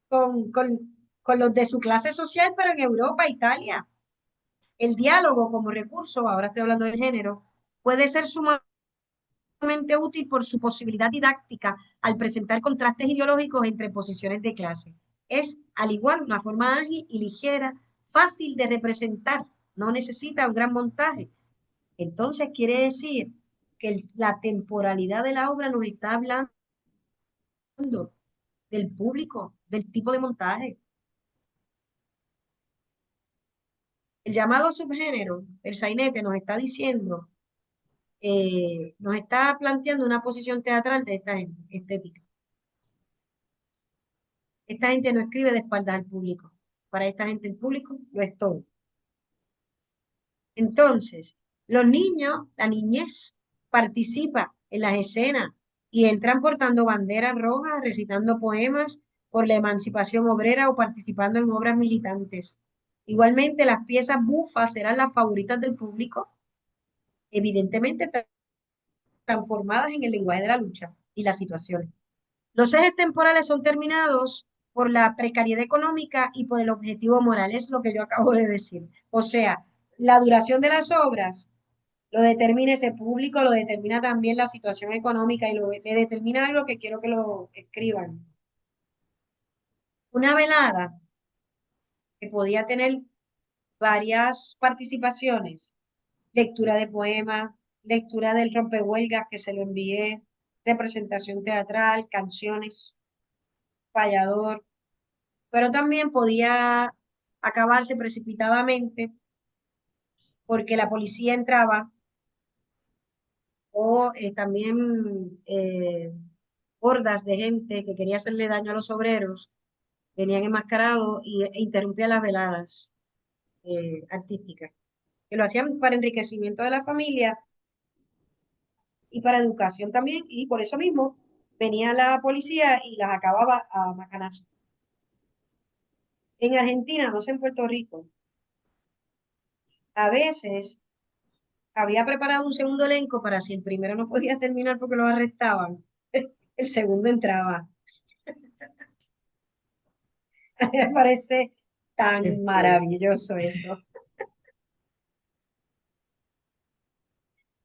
con, con, con los de su clase social, pero en Europa, Italia. El diálogo como recurso, ahora estoy hablando del género, puede ser sumamente útil por su posibilidad didáctica al presentar contrastes ideológicos entre posiciones de clase. Es, al igual, una forma ágil y ligera, fácil de representar, no necesita un gran montaje. Entonces quiere decir que la temporalidad de la obra nos está hablando del público, del tipo de montaje. El llamado subgénero, el sainete, nos está diciendo, nos está planteando una posición teatral de esta gente, estética. Esta gente no escribe de espaldas al público. Para esta gente el público lo es todo. Entonces, los niños, la niñez, participa en las escenas y entran portando banderas rojas, recitando poemas por la emancipación obrera o participando en obras militantes. Igualmente, las piezas bufas serán las favoritas del público, evidentemente transformadas en el lenguaje de la lucha y las situaciones. Los ejes temporales son terminados por la precariedad económica y por el objetivo moral, es lo que yo acabo de decir. O sea, la duración de las obras lo determina ese público, lo determina también la situación económica y le determina algo que quiero que lo escriban. Una velada que podía tener varias participaciones, lectura de poemas, lectura del rompehuelgas que se lo envié, representación teatral, canciones, payador, pero también podía acabarse precipitadamente porque la policía entraba o también hordas de gente que quería hacerle daño a los obreros, venían enmascarados e interrumpían las veladas artísticas, que lo hacían para enriquecimiento de la familia y para educación también, y por eso mismo venía la policía y las acababa a macanazo. En Argentina, no sé en Puerto Rico, a veces había preparado un segundo elenco para si el primero no podía terminar porque lo arrestaban, el segundo entraba. A mí me parece tan maravilloso eso.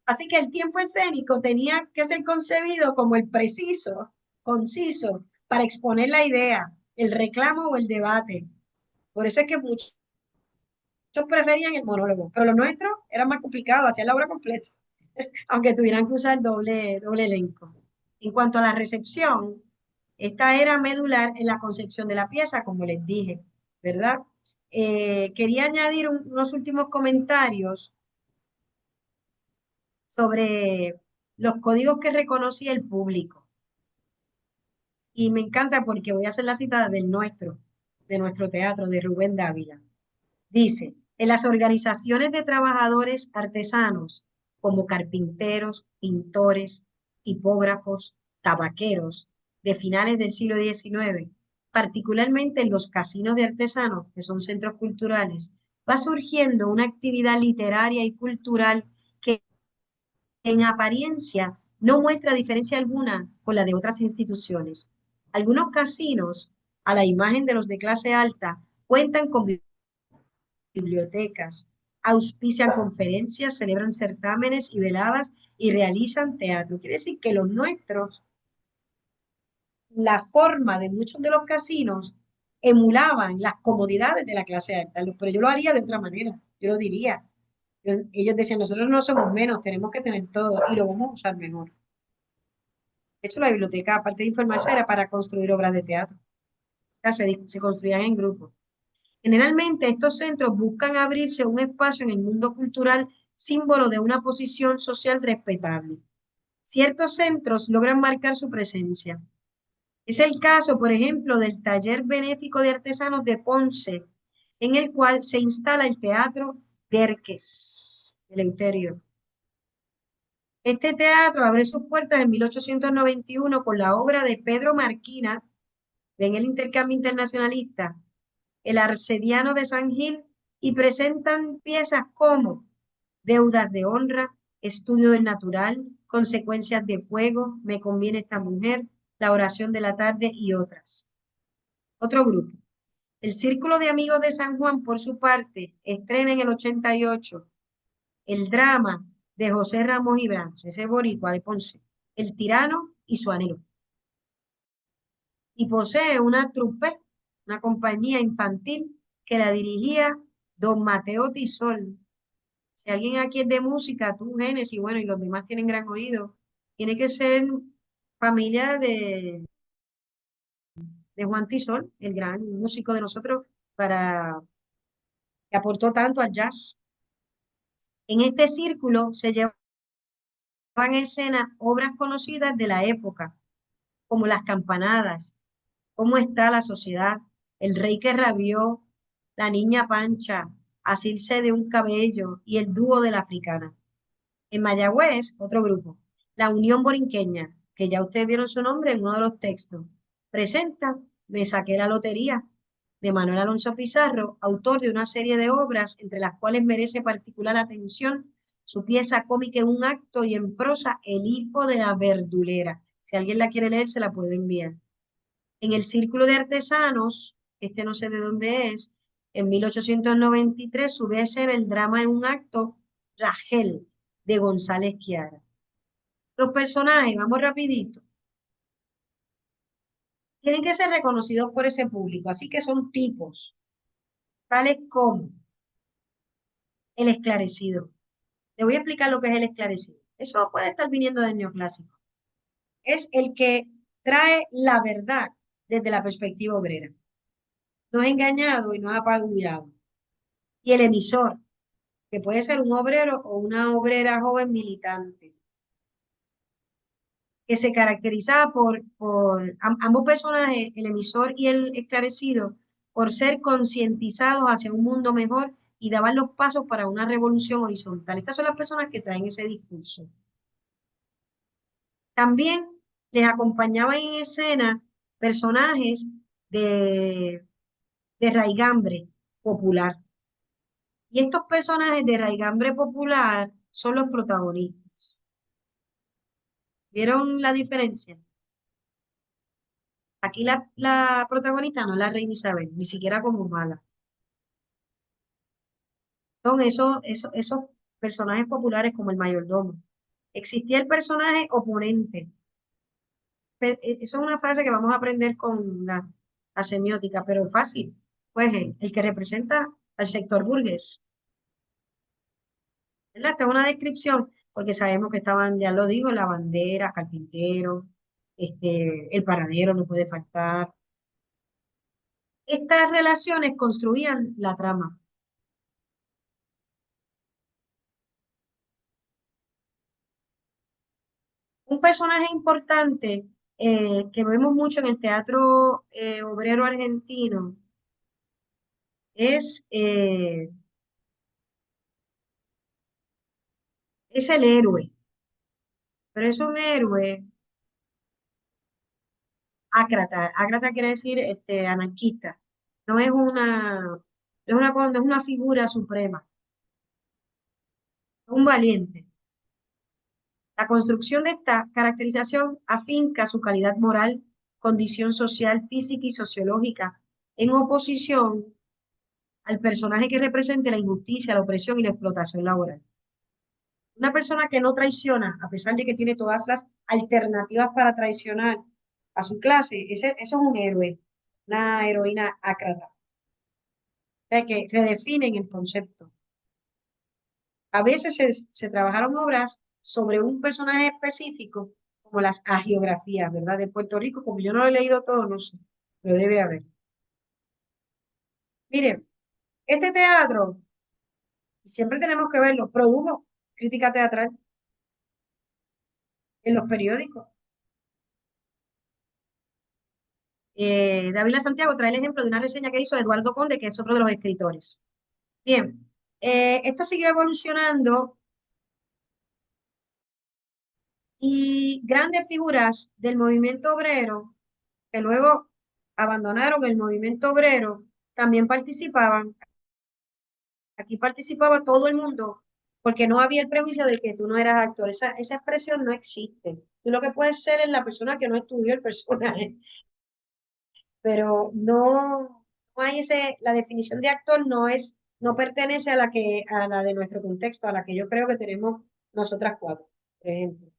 Así que el tiempo escénico tenía que ser concebido como el preciso, conciso, para exponer la idea, el reclamo o el debate. Por eso es que muchos preferían el monólogo, pero los nuestros eran más complicados, hacían la obra completa, aunque tuvieran que usar doble elenco. En cuanto a la recepción, esta era medular en la concepción de la pieza, como les dije, ¿verdad? Quería añadir unos últimos comentarios sobre los códigos que reconocía el público. Y me encanta porque voy a hacer la cita de nuestro teatro, de Rubén Dávila. Dice, en las organizaciones de trabajadores artesanos, como carpinteros, pintores, tipógrafos, tabaqueros, de finales del siglo XIX, particularmente en los casinos de artesanos, que son centros culturales, va surgiendo una actividad literaria y cultural que en apariencia no muestra diferencia alguna con la de otras instituciones. Algunos casinos, a la imagen de los de clase alta, cuentan con bibliotecas, auspician conferencias, celebran certámenes y veladas y realizan teatro. Quiere decir que los nuestros, la forma de muchos de los casinos emulaban las comodidades de la clase alta, pero yo lo haría de otra manera, yo lo diría. Ellos decían, nosotros no somos menos, tenemos que tener todo y lo vamos a usar mejor. De hecho, la biblioteca, aparte de informarse, era para construir obras de teatro. O sea, se construían en grupos. Generalmente, estos centros buscan abrirse un espacio en el mundo cultural, símbolo de una posición social respetable. Ciertos centros logran marcar su presencia. Es el caso, por ejemplo, del Taller Benéfico de Artesanos de Ponce, en el cual se instala el Teatro Derques, Eleuterio. Este teatro abre sus puertas en 1891 con la obra de Pedro Marquina, en el intercambio internacionalista, el Arcediano de San Gil, y presentan piezas como Deudas de honra, Estudio del natural, Consecuencias de fuego, Me conviene esta mujer, La oración de la tarde y otras. Otro grupo. El Círculo de Amigos de San Juan, por su parte, estrena en el 88 el drama de José Ramos Ibranz, ese boricua de Ponce, El tirano y su anhelo. Y posee una trupe, una compañía infantil que la dirigía don Mateo Tisol. Si alguien aquí es de música, tú, Génesis, bueno, y los demás tienen gran oído, tiene que ser familia de Juan Tisol, el gran músico de nosotros, que aportó tanto al jazz. En este círculo se llevan a escena obras conocidas de la época, como Las campanadas, Cómo está la sociedad, El rey que rabió, La niña Pancha, Asirse de un cabello y El dúo de la africana. En Mayagüez, otro grupo, La Unión Borinqueña, que ya ustedes vieron su nombre en uno de los textos, presenta Me saqué la lotería, de Manuel Alonso Pizarro, autor de una serie de obras, entre las cuales merece particular atención su pieza cómica en un acto y en prosa, El hijo de la verdulera. Si alguien la quiere leer, se la puedo enviar. En el Círculo de Artesanos, este no sé de dónde es, en 1893 sube a ser el drama en un acto, Rachel, de González Quiara. Los personajes, vamos rapidito, tienen que ser reconocidos por ese público, así que son tipos, tales como el esclarecido. Te voy a explicar lo que es el esclarecido. Eso puede estar viniendo del neoclásico. Es el que trae la verdad desde la perspectiva obrera. No es engañado y no es apabulado. Y el emisor, que puede ser un obrero o una obrera joven militante. que se caracterizaba por ambos personajes, el emisor y el esclarecido, por ser concientizados hacia un mundo mejor y daban los pasos para una revolución horizontal. Estas son las personas que traen ese discurso. También les acompañaban en escena personajes de, de raigambre popular. Y estos personajes de raigambre popular son los protagonistas. ¿Vieron la diferencia? Aquí la protagonista no es la reina Isabel, ni siquiera como mala. Son esos personajes populares como el mayordomo. Existía el personaje oponente. Eso es una frase que vamos a aprender con la semiótica, pero fácil. Pues el que representa al sector burgués. ¿Verdad? Esta es una descripción, porque sabemos que estaban, ya lo dijo, la bandera, carpintero, el paradero no puede faltar. Estas relaciones construían la trama. Un personaje importante que vemos mucho en el teatro obrero argentino es el héroe, pero es un héroe ácrata. Ácrata quiere decir anarquista. No es no es una figura suprema, es un valiente. La construcción de esta caracterización afinca su calidad moral, condición social, física y sociológica en oposición al personaje que represente la injusticia, la opresión y la explotación laboral. Una persona que no traiciona, a pesar de que tiene todas las alternativas para traicionar a su clase, eso es un héroe, una heroína ácrata. O sea, que redefinen el concepto. A veces se trabajaron obras sobre un personaje específico, como las hagiografías, ¿verdad? De Puerto Rico, como yo no lo he leído todo, no sé, pero debe haber. Miren, este teatro, siempre tenemos que verlo, produjo crítica teatral en los periódicos. Dávila Santiago trae el ejemplo de una reseña que hizo Eduardo Conde, que es otro de los escritores. Bien, esto siguió evolucionando y grandes figuras del movimiento obrero, que luego abandonaron el movimiento obrero, también participaban. Aquí participaba todo el mundo, porque no había el prejuicio de que tú no eras actor. Esa expresión no existe. Tú lo que puedes ser es la persona que no estudió el personaje, pero no hay la definición de actor no pertenece a a la de nuestro contexto, a la que yo creo que tenemos nosotras cuatro, por ejemplo.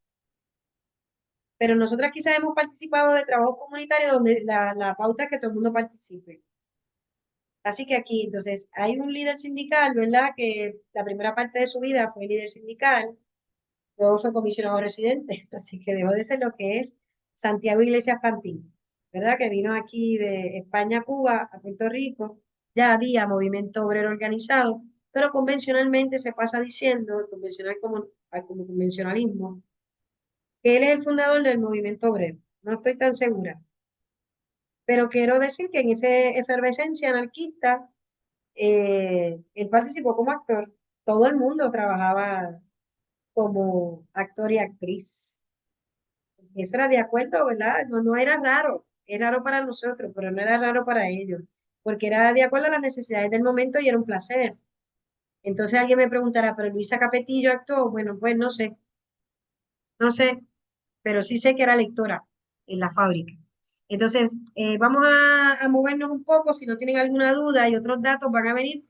Pero nosotras quizás hemos participado de trabajos comunitarios donde la pauta es que todo el mundo participe. Así que aquí, entonces, hay un líder sindical, ¿verdad? Que la primera parte de su vida fue líder sindical, luego fue comisionado residente, así que dejó de ser lo que es Santiago Iglesias Pantín, ¿verdad? Que vino aquí de España a Cuba, a Puerto Rico, ya había movimiento obrero organizado, pero convencionalmente se pasa diciendo, como convencionalismo, que él es el fundador del movimiento obrero. No estoy tan segura, pero quiero decir que en esa efervescencia anarquista, él participó como actor. Todo el mundo trabajaba como actor y actriz. Eso era de acuerdo, ¿verdad? No era raro. Es raro para nosotros, pero no era raro para ellos, porque era de acuerdo a las necesidades del momento y era un placer. Entonces alguien me preguntará, ¿pero Luisa Capetillo actuó? Bueno, pues no sé, pero sí sé que era lectora en la fábrica. Entonces, vamos a movernos un poco, si no tienen alguna duda y otros datos van a venir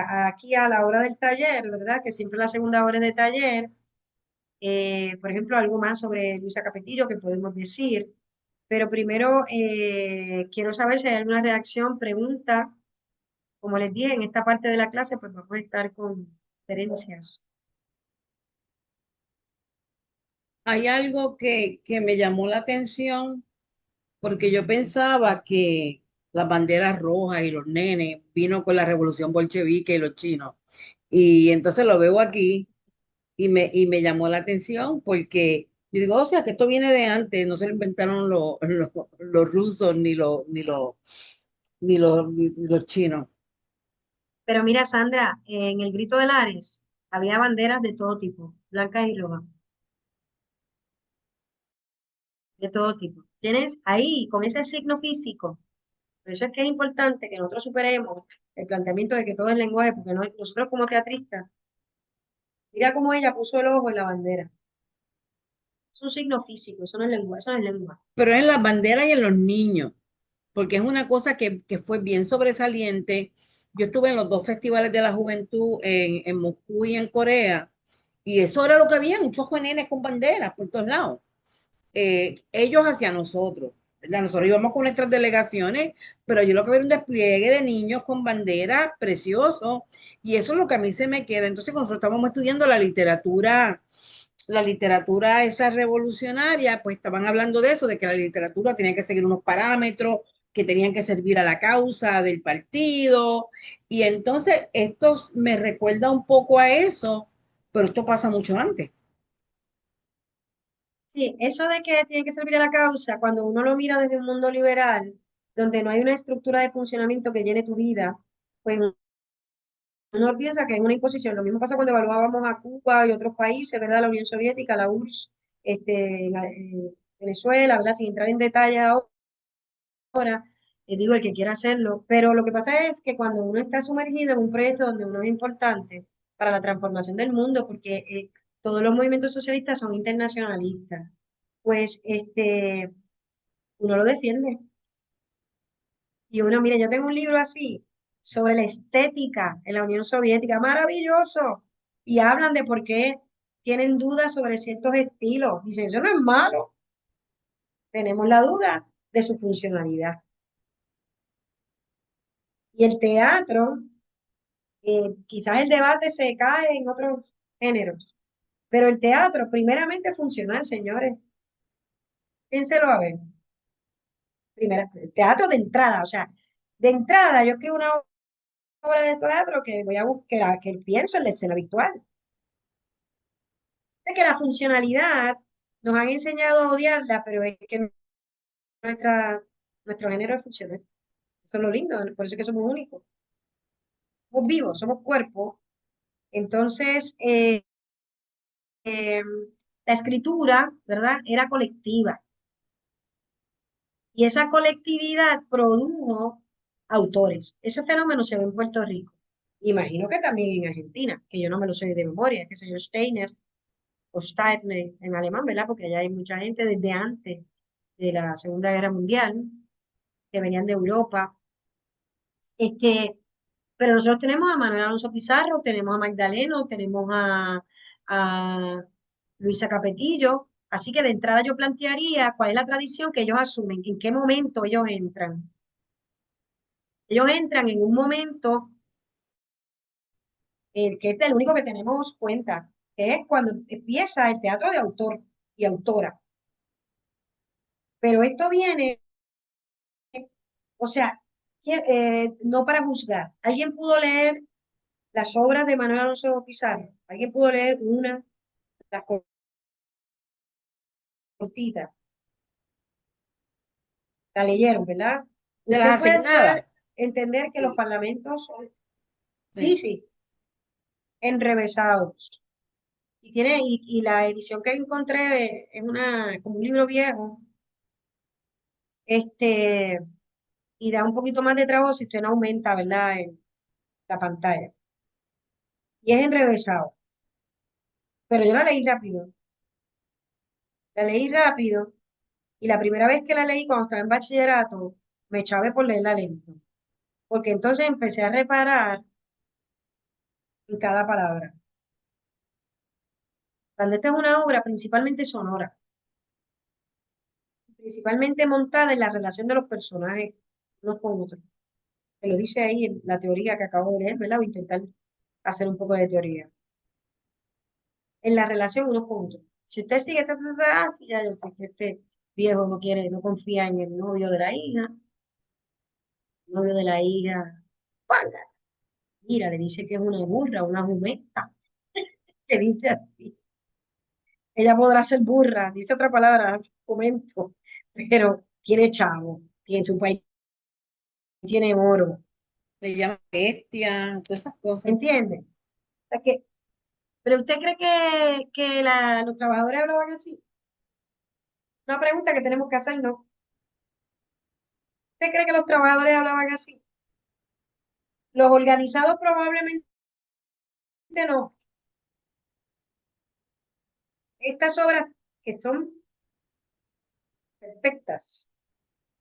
aquí a la hora del taller, ¿verdad? Que siempre la segunda hora es de taller. Por ejemplo, algo más sobre Luisa Capetillo que podemos decir. Pero primero quiero saber si hay alguna reacción, pregunta. Como les dije, en esta parte de la clase, pues vamos a estar con referencias. Hay algo que me llamó la atención porque yo pensaba que las banderas rojas y los nenes vino con la revolución bolchevique y los chinos. Y entonces lo veo aquí y me llamó la atención porque Yo digo, o sea, que esto viene de antes, no se lo inventaron los rusos ni los chinos. Pero mira, Sandra, en el Grito de Lares había banderas de todo tipo, blancas y rojas, de todo tipo. Tienes ahí, con ese signo físico, por eso es que es importante que nosotros superemos el planteamiento de que todo es lenguaje, porque nosotros como teatristas, mira cómo ella puso el ojo en la bandera. Es un signo físico, eso no es lenguaje, eso no es lenguaje. Pero en las banderas y en los niños, porque es una cosa que fue bien sobresaliente. Yo estuve en los dos festivales de la juventud en Moscú y en Corea, y eso era lo que había, muchos nenes con banderas por todos lados. Ellos hacia nosotros, ¿verdad? Nosotros íbamos con nuestras delegaciones, pero yo lo que veo es un despliegue de niños con banderas precioso, y eso es lo que a mí se me queda. Entonces, cuando nosotros estábamos estudiando la literatura esa revolucionaria, pues estaban hablando de eso, de que la literatura tenía que seguir unos parámetros, que tenían que servir a la causa del partido, y entonces esto me recuerda un poco a eso, pero esto pasa mucho antes. Sí, eso de que tiene que servir a la causa, cuando uno lo mira desde un mundo liberal, donde no hay una estructura de funcionamiento que llene tu vida, pues uno piensa que es una imposición. Lo mismo pasa cuando evaluábamos a Cuba y otros países, ¿verdad? La Unión Soviética, la URSS, Venezuela, ¿verdad? Sin entrar en detalle ahora, digo el que quiera hacerlo, pero lo que pasa es que cuando uno está sumergido en un proyecto donde uno es importante para la transformación del mundo, porque todos los movimientos socialistas son internacionalistas, pues uno lo defiende. Y uno, mire, yo tengo un libro así sobre la estética en la Unión Soviética, maravilloso. Y hablan de por qué tienen dudas sobre ciertos estilos. Dicen, eso no es malo. Tenemos la duda de su funcionalidad. Y el teatro, quizás el debate se cae en otros géneros, pero el teatro, primeramente funcional, señores. Piénselo a ver. Primera, teatro de entrada, o sea, de entrada yo escribo una obra de teatro que voy a buscar, que pienso en la escena virtual. De que la funcionalidad nos han enseñado a odiarla, pero es que nuestra, nuestro género es funcional. Eso es lo lindo, por eso es que somos únicos. Somos vivos, somos cuerpo. Entonces, la escritura, ¿verdad? Era colectiva. Y esa colectividad produjo autores. Ese fenómeno se ve en Puerto Rico. Imagino que también en Argentina, que yo no me lo sé de memoria, que señor Steiner o Steiner en alemán, ¿verdad? Porque allá hay mucha gente desde antes de la Segunda Guerra Mundial, que venían de Europa. Pero nosotros tenemos a Manuel Alonso Pizarro, tenemos a Magdaleno, tenemos a Luisa Capetillo. Así que de entrada yo plantearía cuál es la tradición que ellos asumen, en qué momento ellos entran. Ellos entran en un momento que es el único que tenemos cuenta, que es cuando empieza el teatro de autor y autora. Pero esto viene, o sea, no para juzgar. ¿Alguien pudo leer las obras de Manuel Alonso Pizarro? ¿Alguien pudo leer una, las cortitas? La leyeron, ¿verdad? De Usted las puede asignadas. entender que los Sí, parlamentos son, sí, sí. sí, enrevesados. Y la edición que encontré es como un libro viejo, este, y da un poquito más de trabajo si usted no aumenta, ¿verdad? En la pantalla. Y es enrevesado. Pero yo la leí rápido, y la primera vez que la leí cuando estaba en bachillerato, me chavé por leerla lento. Porque entonces empecé a reparar en cada palabra. Cuando esta es una obra principalmente sonora, principalmente montada en la relación de los personajes unos con otros. Que lo dice ahí en la teoría que acabo de leer, ¿verdad? Voy a intentar hacer un poco de teoría. En la relación unos con otros. Si usted sigue, sí, ya yo sé que este viejo no quiere, no confía en el novio de la hija, el novio de la hija, ¡pala! Mira, le dice que es una burra, una jumenta, que dice así. Ella podrá ser burra, dice otra palabra, comento, pero tiene chavo, tiene su país, tiene oro, Le llaman bestia, todas esas ¿me cosas. entiende? O sea pero ¿usted cree que los trabajadores hablaban así? Una pregunta que tenemos que hacernos. ¿Usted cree que los trabajadores hablaban así? Los organizados probablemente no. Estas obras que son perfectas,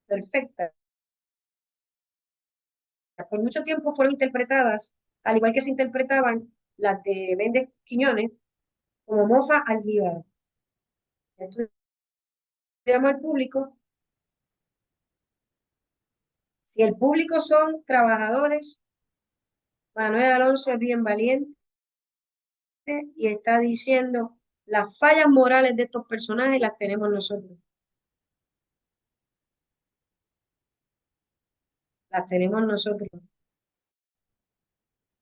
perfectas, por mucho tiempo fueron interpretadas, al igual que se interpretaban las de Méndez Quiñones, como mofa al jíbaro. Estudiamos al público. Si el público son trabajadores, Manuel Alonso es bien valiente y está diciendo las fallas morales de estos personajes las tenemos nosotros. Las tenemos nosotros.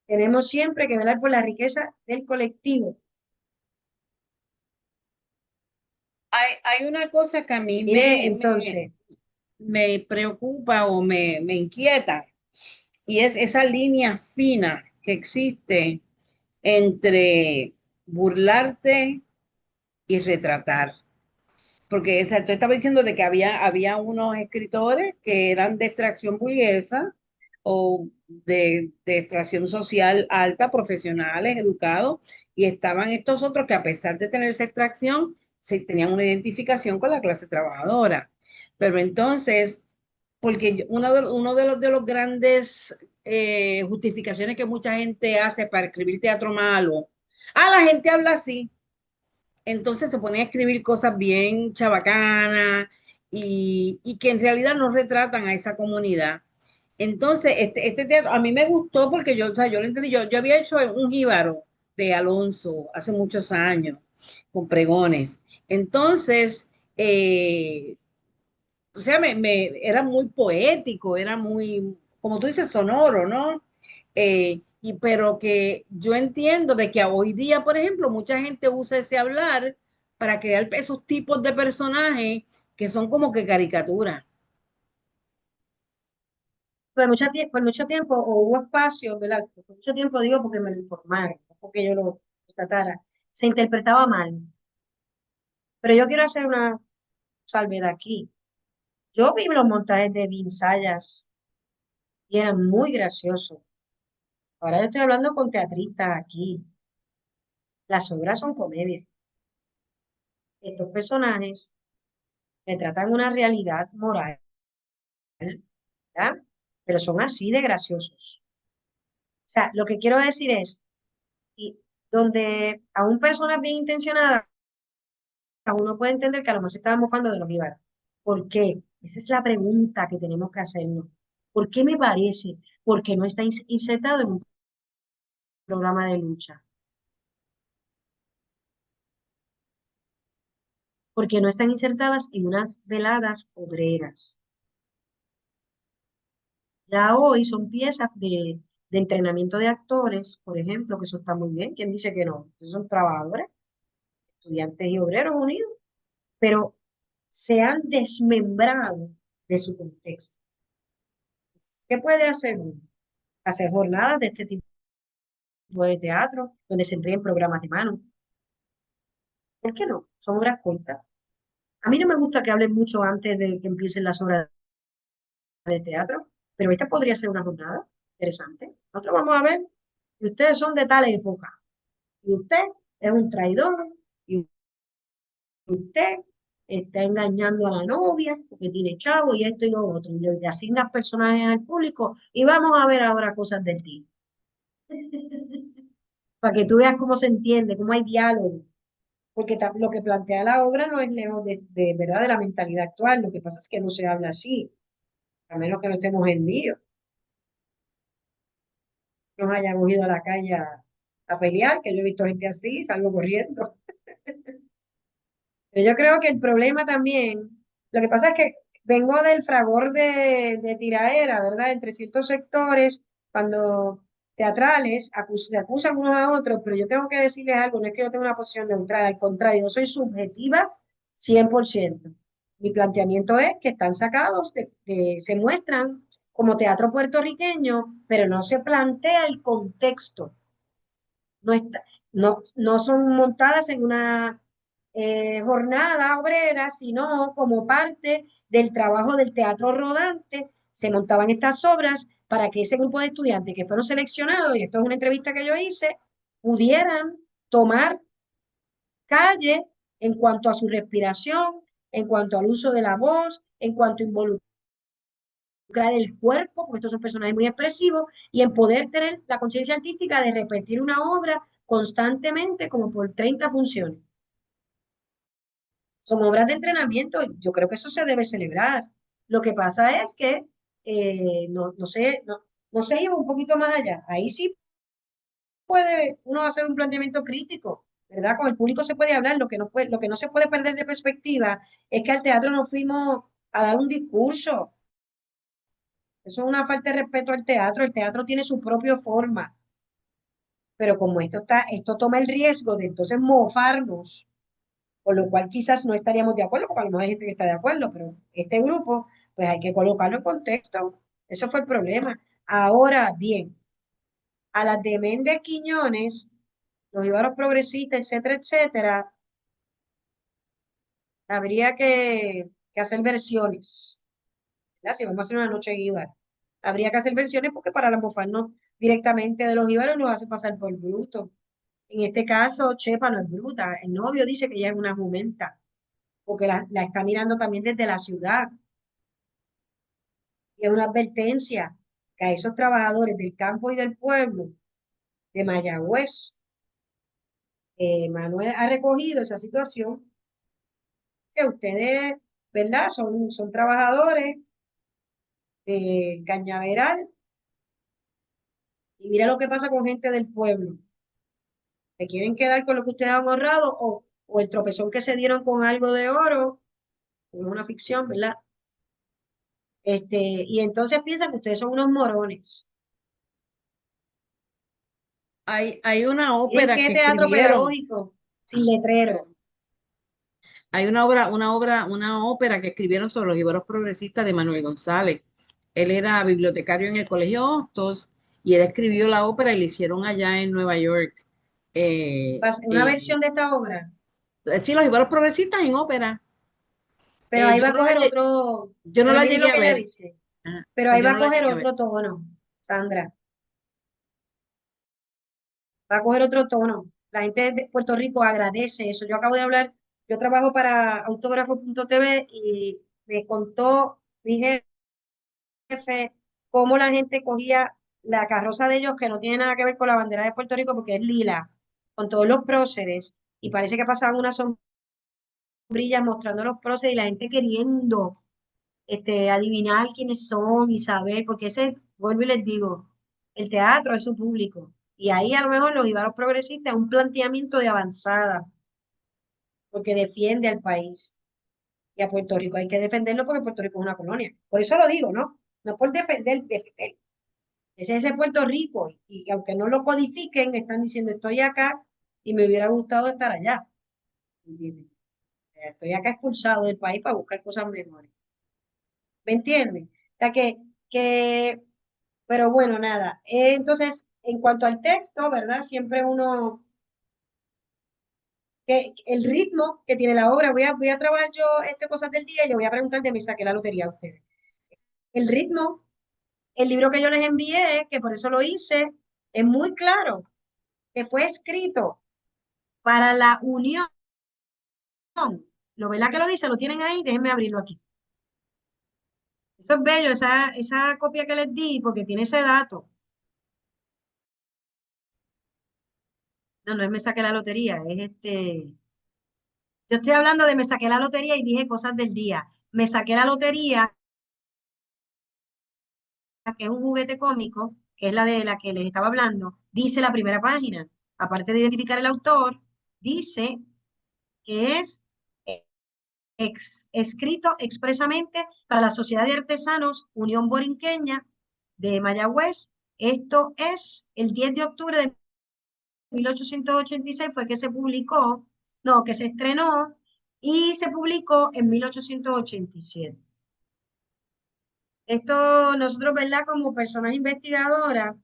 Tenemos siempre que velar por la riqueza del colectivo. Hay una cosa que a mí Mire, entonces, me preocupa o me inquieta, y es esa línea fina que existe entre burlarte y retratar. Porque o sea, tú estabas diciendo de que había unos escritores que eran de extracción burguesa o de extracción social alta, profesionales, educados, y estaban estos otros que a pesar de tener esa extracción, se tenían una identificación con la clase trabajadora. Pero entonces, porque uno de los grandes justificaciones que mucha gente hace para escribir teatro malo, la gente habla así, entonces se ponía a escribir cosas bien chabacanas y que en realidad no retratan a esa comunidad. Entonces, este teatro a mí me gustó porque yo, o sea, yo lo entendí, yo había hecho un jíbaro de Alonso hace muchos años con pregones. Entonces, o sea, era muy poético, era muy, como tú dices, sonoro, ¿no? Pero que yo entiendo de que hoy día, por ejemplo, mucha gente usa ese hablar para crear esos tipos de personajes que son como que caricaturas. por mucho tiempo, o hubo espacio, ¿verdad? Por mucho tiempo digo porque me lo informaron, no porque yo lo constatara, se interpretaba mal. Pero yo quiero hacer una salvedad aquí. Yo vi los montajes de Dean Sayas y eran muy graciosos. Ahora yo estoy hablando con teatristas aquí. Las obras son comedias. Estos personajes retratan una realidad moral, ¿verdad? Pero son así de graciosos. O sea, lo que quiero decir es, y donde aún personas bien intencionadas, uno puede entender que a lo mejor se estaban mofando de los ibaros. ¿Por qué? Esa es la pregunta que tenemos que hacernos. ¿Por qué me parece? Porque no está insertado en un programa de lucha. Porque no están insertadas en unas veladas obreras. Ya hoy son piezas de entrenamiento de actores, por ejemplo, que eso está muy bien. ¿Quién dice que no? Esos son trabajadores, estudiantes y obreros unidos, pero se han desmembrado de su contexto. ¿Qué puede hacer uno? Hacer jornadas de este tipo de teatro, donde se empleen programas de mano. ¿Por qué no? Son obras cortas. A mí no me gusta que hablen mucho antes de que empiecen las obras de teatro, pero esta podría ser una jornada interesante. Nosotros vamos a ver, y ustedes son de tal época, y usted es un traidor, y usted está engañando a la novia porque tiene chavo y esto y lo otro, y le asignas personajes al público, y vamos a ver ahora cosas del ti, para que tú veas cómo se entiende, cómo hay diálogo, porque lo que plantea la obra no es lejos verdad de la mentalidad actual, lo que pasa es que no se habla así, a menos que no estemos hendidos, nos hayamos ido a la calle a pelear, que yo he visto gente así, salgo corriendo. Pero yo creo que el problema también, lo que pasa es que vengo del fragor de tiraera, ¿verdad? Entre ciertos sectores, cuando teatrales, se acusan unos a otros, pero yo tengo que decirles algo, no es que yo tenga una posición neutral, al contrario, yo soy subjetiva 100%. Mi planteamiento es que están sacados, se muestran como teatro puertorriqueño, pero no se plantea el contexto. No, no son montadas en una jornada obrera, sino como parte del trabajo del teatro rodante. Se montaban estas obras para que ese grupo de estudiantes que fueron seleccionados, y esto es una entrevista que yo hice, pudieran tomar calle en cuanto a su respiración, en cuanto al uso de la voz, en cuanto a involucrar el cuerpo, porque estos son personajes muy expresivos, y en poder tener la conciencia artística de repetir una obra constantemente como por 30 funciones. Son obras de entrenamiento, yo creo que eso se debe celebrar. Lo que pasa es que no se iba un poquito más allá. Ahí sí puede uno hacer un planteamiento crítico, ¿verdad? Con el público se puede hablar, lo que no se puede perder de perspectiva es que al teatro no fuimos a dar un discurso. Eso es una falta de respeto al teatro. El teatro tiene su propia forma, pero como esto toma el riesgo de entonces mofarnos, con lo cual quizás no estaríamos de acuerdo, porque a lo mejor hay gente que está de acuerdo, pero este grupo, pues hay que colocarlo en contexto. Eso fue el problema. Ahora bien, a las de Méndez Quiñones, los íbaros progresistas, etcétera, etcétera, habría que hacer versiones. ¿Verdad? Si vamos a hacer una noche íbar, habría que hacer versiones porque para la mofarnos directamente de los íbaros nos hace pasar por bruto. En este caso, Chepa no es bruta. El novio dice que ella es una jumenta, porque la está mirando también desde la ciudad. Y es una advertencia que a esos trabajadores del campo y del pueblo de Mayagüez, Manuel ha recogido esa situación, que ustedes, ¿verdad? Son trabajadores de Cañaveral, y mira lo que pasa con gente del pueblo. ¿Se quieren quedar con lo que ustedes han ahorrado o el tropezón que se dieron con algo de oro? Es una ficción, ¿verdad? Y entonces piensan que ustedes son unos morones. Hay una Miren ópera qué que teatro escribieron, pedagógico, sin letrero. hay una ópera que escribieron sobre los íberos progresistas de Manuel González. Él era bibliotecario en el Colegio Hostos y él escribió la ópera y la hicieron allá en Nueva York. Eh, Una eh, versión de esta obra, sí, los íberos progresistas en ópera. pero ahí Yo va a no la, coger otro, yo no pero la miren llegué lo a que ella ver. dice, Ajá, pero ahí yo va no a la coger llegué a ver. otro tono, Sandra, va a coger otro tono. La gente de Puerto Rico agradece eso. Yo acabo de hablar, yo trabajo para autógrafo.tv y me contó mi jefe cómo la gente cogía la carroza de ellos, que no tiene nada que ver con la bandera de Puerto Rico, porque es lila, con todos los próceres, y parece que pasaban unas sombrillas mostrando los próceres y la gente queriendo adivinar quiénes son y saber, porque vuelvo y les digo, el teatro es su público. Y ahí a lo mejor los ibaros progresistas, un planteamiento de avanzada, porque defiende al país. Y a Puerto Rico hay que defenderlo porque Puerto Rico es una colonia. Por eso lo digo, ¿no? No por defender. Ese es de Puerto Rico. Y aunque no lo codifiquen, están diciendo, estoy acá y me hubiera gustado estar allá. ¿Entiendes? Estoy acá expulsado del país para buscar cosas mejores. ¿Me entienden? O sea pero bueno, nada. Entonces, en cuanto al texto, ¿verdad? Siempre que el ritmo que tiene la obra, voy a trabajar yo cosas del día y le voy a preguntar de me saqué la lotería a ustedes. El ritmo, el libro que yo les envié, que por eso lo hice, es muy claro, que fue escrito para la unión. ¿Lo verdad que lo dice? ¿Lo tienen ahí? Déjenme abrirlo aquí. Eso es bello, esa copia que les di, porque tiene ese dato. No, no es me saqué la lotería, es Yo estoy hablando de me saqué la lotería y dije cosas del día. Me saqué la lotería, que es un juguete cómico, que es la de la que les estaba hablando, dice la primera página. Aparte de identificar el autor, dice que es escrito expresamente para la Sociedad de Artesanos Unión Borinqueña de Mayagüez, Esto es el 10 de octubre de 1886 fue que se publicó, no, que se estrenó y se publicó en 1887. Esto nosotros, ¿verdad? Como personas investigadoras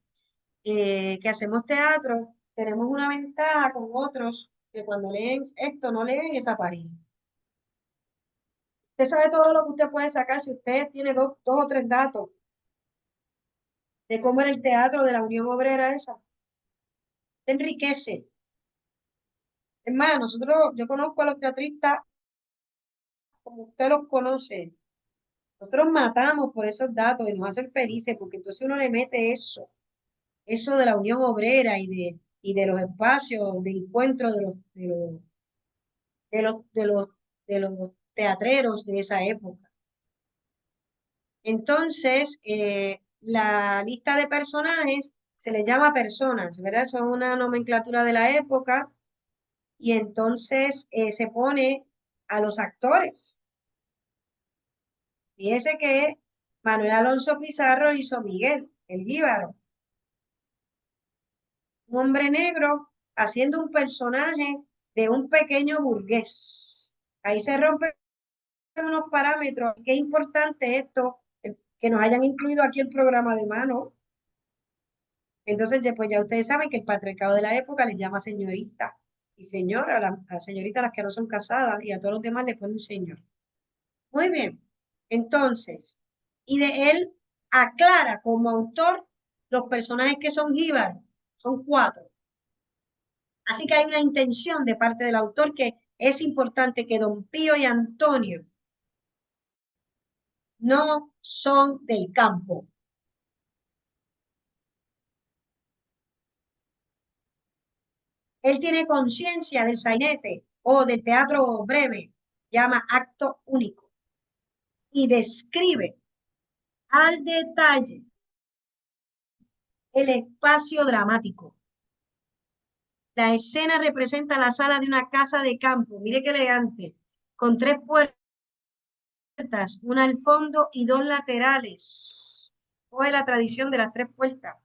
que hacemos teatro, tenemos una ventaja con otros que cuando leen esto no leen esa página. Usted sabe todo lo que usted puede sacar si usted tiene dos o tres datos de cómo era el teatro de la Unión Obrera esa. Te enriquece. Es más, yo conozco a los teatristas como usted los conoce. Nosotros matamos por esos datos y nos hacen felices porque entonces uno le mete eso de la Unión Obrera y de los espacios de encuentro de los teatreros de esa época. Entonces, la lista de personajes se les llama personas, ¿verdad? Son una nomenclatura de la época y entonces se pone a los actores. Fíjese que Manuel Alonso Pizarro hizo Miguel, el jíbaro, un hombre negro haciendo un personaje de un pequeño burgués. Ahí se rompen unos parámetros. Qué importante esto, que nos hayan incluido aquí el programa de mano. Entonces, después ya ustedes saben que el patriarcado de la época les llama señorita y señora, a señorita a las que no son casadas y a todos los demás les ponen señor. Muy bien. Entonces, y de él aclara como autor los personajes que son jíbaros. Son 4. Así que hay una intención de parte del autor que es importante que Don Pío y Antonio no son del campo. Él tiene conciencia del sainete o del teatro breve, llama acto único, y describe al detalle el espacio dramático. La escena representa la sala de una casa de campo, mire qué elegante, con 3 puertas, una al fondo y 2 laterales. Coge la tradición de las 3 puertas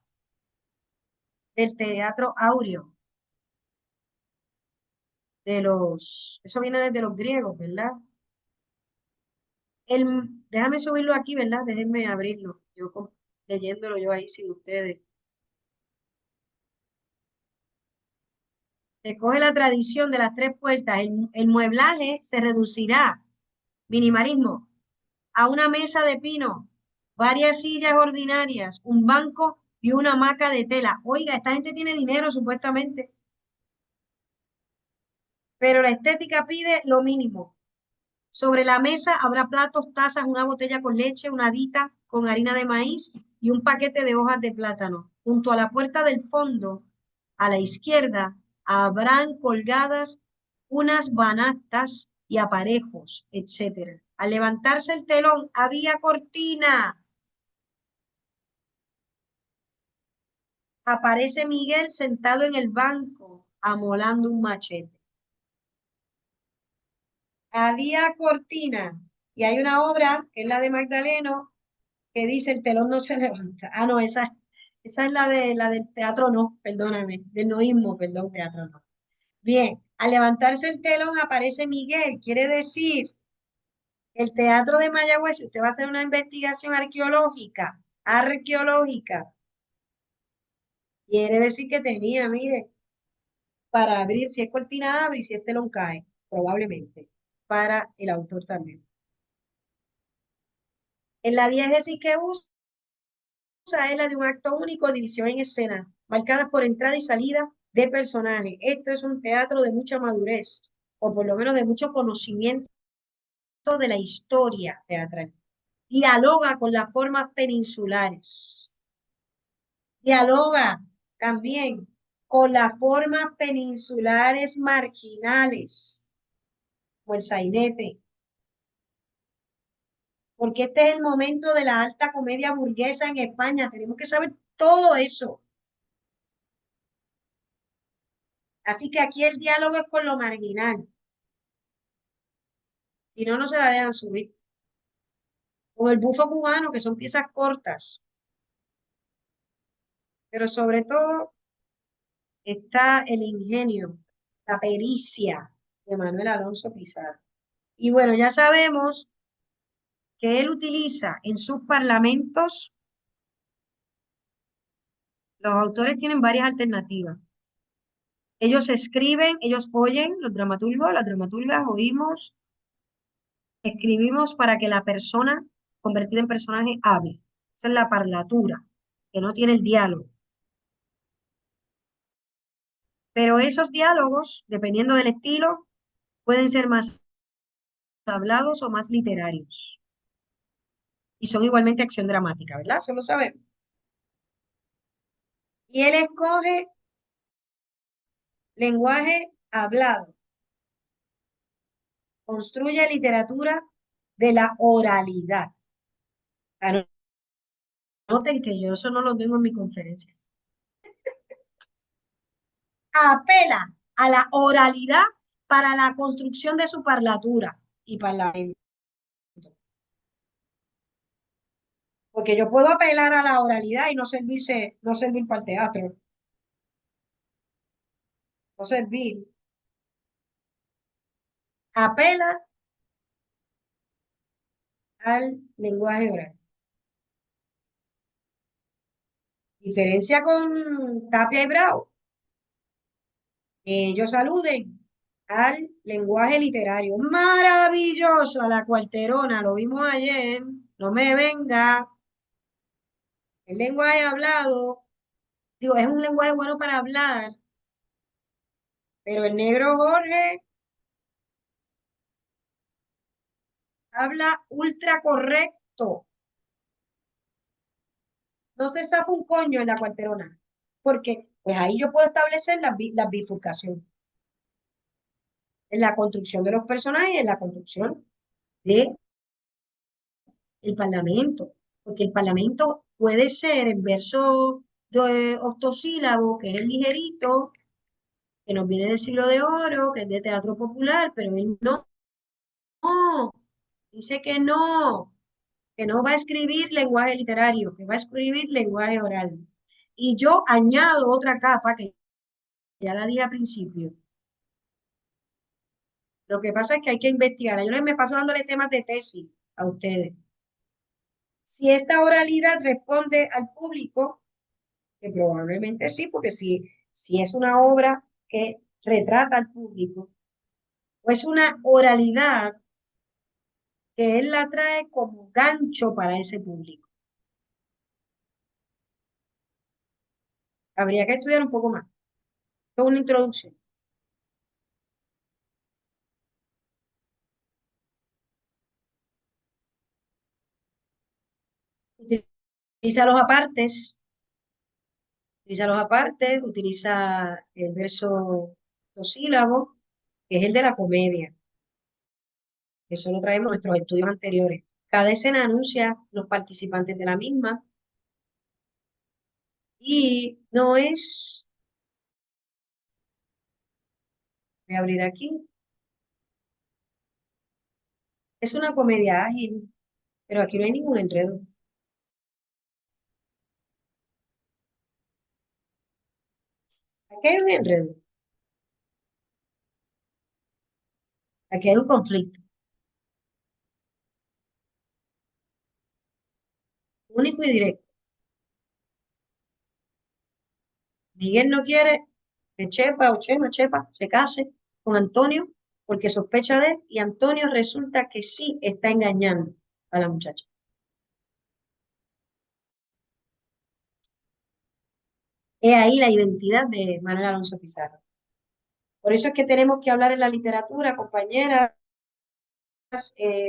del teatro áureo. Eso viene desde los griegos, ¿verdad? Déjame subirlo aquí, ¿verdad? Déjenme abrirlo, leyéndolo yo ahí sin ustedes. Recoge la tradición de las 3 puertas. El mueblaje se reducirá, minimalismo, a una mesa de pino, varias sillas ordinarias, un banco y una hamaca de tela. Oiga, esta gente tiene dinero supuestamente, pero la estética pide lo mínimo. Sobre la mesa habrá platos, tazas, una botella con leche, una dita con harina de maíz y un paquete de hojas de plátano. Junto a la puerta del fondo, a la izquierda, habrán colgadas unas banastas y aparejos, etc. Al levantarse el telón, había cortina. Aparece Miguel sentado en el banco, amolando un machete. Había cortina. Y hay una obra, que es la de Magdaleno, que dice el telón no se levanta. Ah, no, esa es la del teatro no, perdóname, del noísmo, perdón, teatro no. Bien, al levantarse el telón aparece Miguel, quiere decir, el teatro de Mayagüez, si usted va a hacer una investigación arqueológica, quiere decir que tenía, mire, para abrir, si es cortina abre y si es telón cae, probablemente, para el autor también. En la diégesis que usa es la de un acto único, división en escena, marcada por entrada y salida de personajes. Esto es un teatro de mucha madurez, o por lo menos de mucho conocimiento de la historia teatral. Dialoga con las formas peninsulares. Dialoga también con las formas peninsulares marginales, como el sainete. Porque este es el momento de la alta comedia burguesa en España. Tenemos que saber todo eso. Así que aquí el diálogo es con lo marginal. Si no, no se la dejan subir. O el bufo cubano, que son piezas cortas. pero sobre todo está el ingenio, la pericia de Manuel Alonso Pizarro. Y bueno, ya sabemos que él utiliza en sus parlamentos, los autores tienen varias alternativas. Ellos escriben, ellos oyen, los dramaturgos, las dramaturgas oímos, escribimos para que la persona convertida en personaje hable. Esa es la parlatura, que no tiene el diálogo. Pero esos diálogos, dependiendo del estilo, pueden ser más hablados o más literarios. Y son igualmente acción dramática, ¿verdad? Eso lo sabemos. Y él escoge lenguaje hablado. Construye literatura de la oralidad. Anoten que yo eso no lo tengo en mi conferencia. Apela a la oralidad para la construcción de su parlatura y parlamento. Porque yo puedo apelar a la oralidad y no servir para el teatro. No servir. Apela al lenguaje oral. Diferencia con Tapia y Bravo. Ellos aluden al lenguaje literario. Maravilloso, a la cuarterona, lo vimos ayer. No me venga. El lenguaje hablado, digo, es un lenguaje bueno para hablar, pero el negro Jorge habla ultra correcto. No se zafa un coño en la cuarterona, porque pues ahí yo puedo establecer la bifurcación en la construcción de los personajes, en la construcción de el parlamento, porque el parlamento puede ser el verso de octosílabo, que es el ligerito, que nos viene del siglo de oro, que es de teatro popular, pero él no, dice que no va a escribir lenguaje literario, que va a escribir lenguaje oral. Y yo añado otra capa que ya la dije al principio. Lo que pasa es que hay que investigar. Yo me paso dándole temas de tesis a ustedes. Si esta oralidad responde al público, que probablemente sí, porque si es una obra que retrata al público, o es una oralidad que él la trae como gancho para ese público. Habría que estudiar un poco más. Es una introducción. Utiliza los apartes, utiliza el verso dosílabo, que es el de la comedia. Eso lo traemos en nuestros estudios anteriores. Cada escena anuncia los participantes de la misma y no es, voy a abrir aquí, es una comedia ágil, pero aquí no hay ningún enredo. Aquí hay un enredo, aquí hay un conflicto, único y directo. Miguel no quiere que Chepa o Chepa se case con Antonio porque sospecha de él y Antonio resulta que sí está engañando a la muchacha. Es ahí la identidad de Manuel Alonso Pizarro. Por eso es que tenemos que hablar en la literatura, compañeras.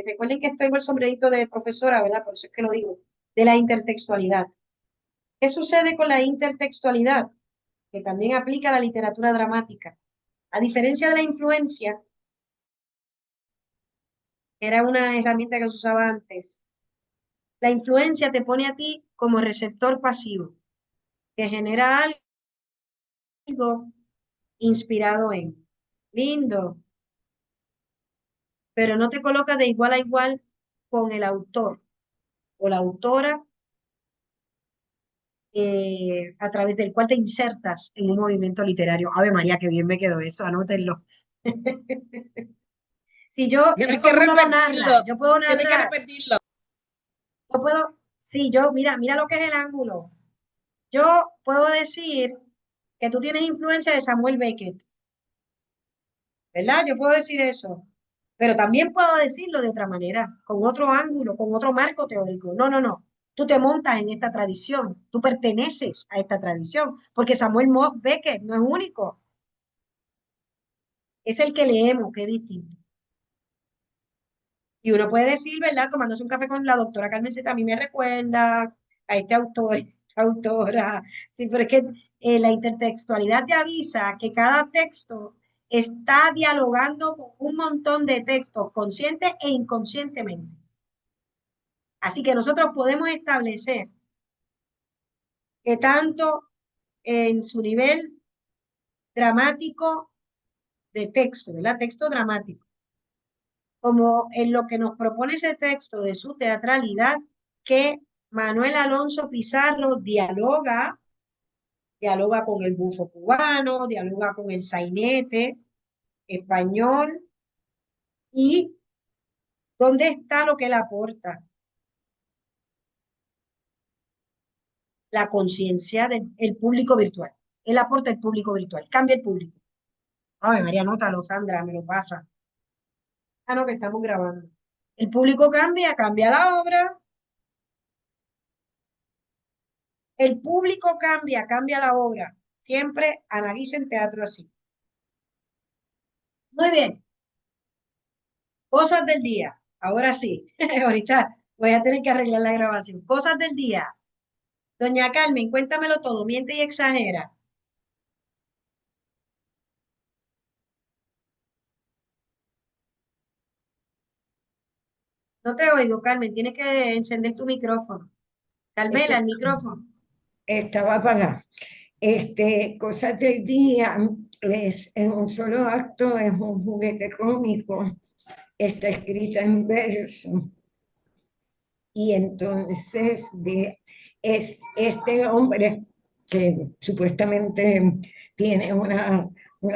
Recuerden que estoy con el sombrerito de profesora, ¿verdad? Por eso es que lo digo, de la intertextualidad. ¿Qué sucede con la intertextualidad? Que también aplica a la literatura dramática. A diferencia de la influencia, que era una herramienta que se usaba antes, la influencia te pone a ti como receptor pasivo, que genera algo inspirado en. Lindo, pero no te coloca de igual a igual con el autor o la autora a través del cual te insertas en un movimiento literario. Ave María, qué bien me quedó eso, anótenlo. Si yo, Tienes que esto uno lo narra, repetirlo, yo puedo tienes que narrar, repetirlo. yo puedo, sí, yo, mira lo que es el ángulo. Yo puedo decir que tú tienes influencia de Samuel Beckett, ¿verdad? Yo puedo decir eso, pero también puedo decirlo de otra manera, con otro ángulo, con otro marco teórico. No, no, no. Tú te montas en esta tradición, tú perteneces a esta tradición, porque Beckett no es único, es el que leemos, que es distinto. Y uno puede decir, ¿verdad? Tomándose un café con la doctora Carmen Zeta, a mí me recuerda a este autor, esta autora. Sí, pero es que la intertextualidad te avisa que cada texto está dialogando con un montón de textos, consciente e inconscientemente. Así que nosotros podemos establecer que tanto en su nivel dramático de texto, ¿verdad? Texto dramático, como en lo que nos propone ese texto de su teatralidad, que Manuel Alonso Pizarro dialoga con el bufo cubano, dialoga con el sainete español, y ¿dónde está lo que él aporta? La conciencia del público virtual. Él aporta el público virtual, cambia el público. Ay, María, anótalo, Sandra, me lo pasa. Ah, no, que estamos grabando. El público cambia, cambia la obra. El público cambia, cambia la obra. Siempre analicen teatro así. Muy bien, cosas del día. Ahora sí, ahorita voy a tener que arreglar la grabación. Cosas del día. Doña Carmen, cuéntamelo todo, miente y exagera. No te oigo, Carmen, tienes que encender tu micrófono. Carmela, Este, el micrófono. estaba apagada. Cosas del día es en un solo acto, es un juguete cómico, está escrita en verso. Y entonces es este hombre que supuestamente tiene una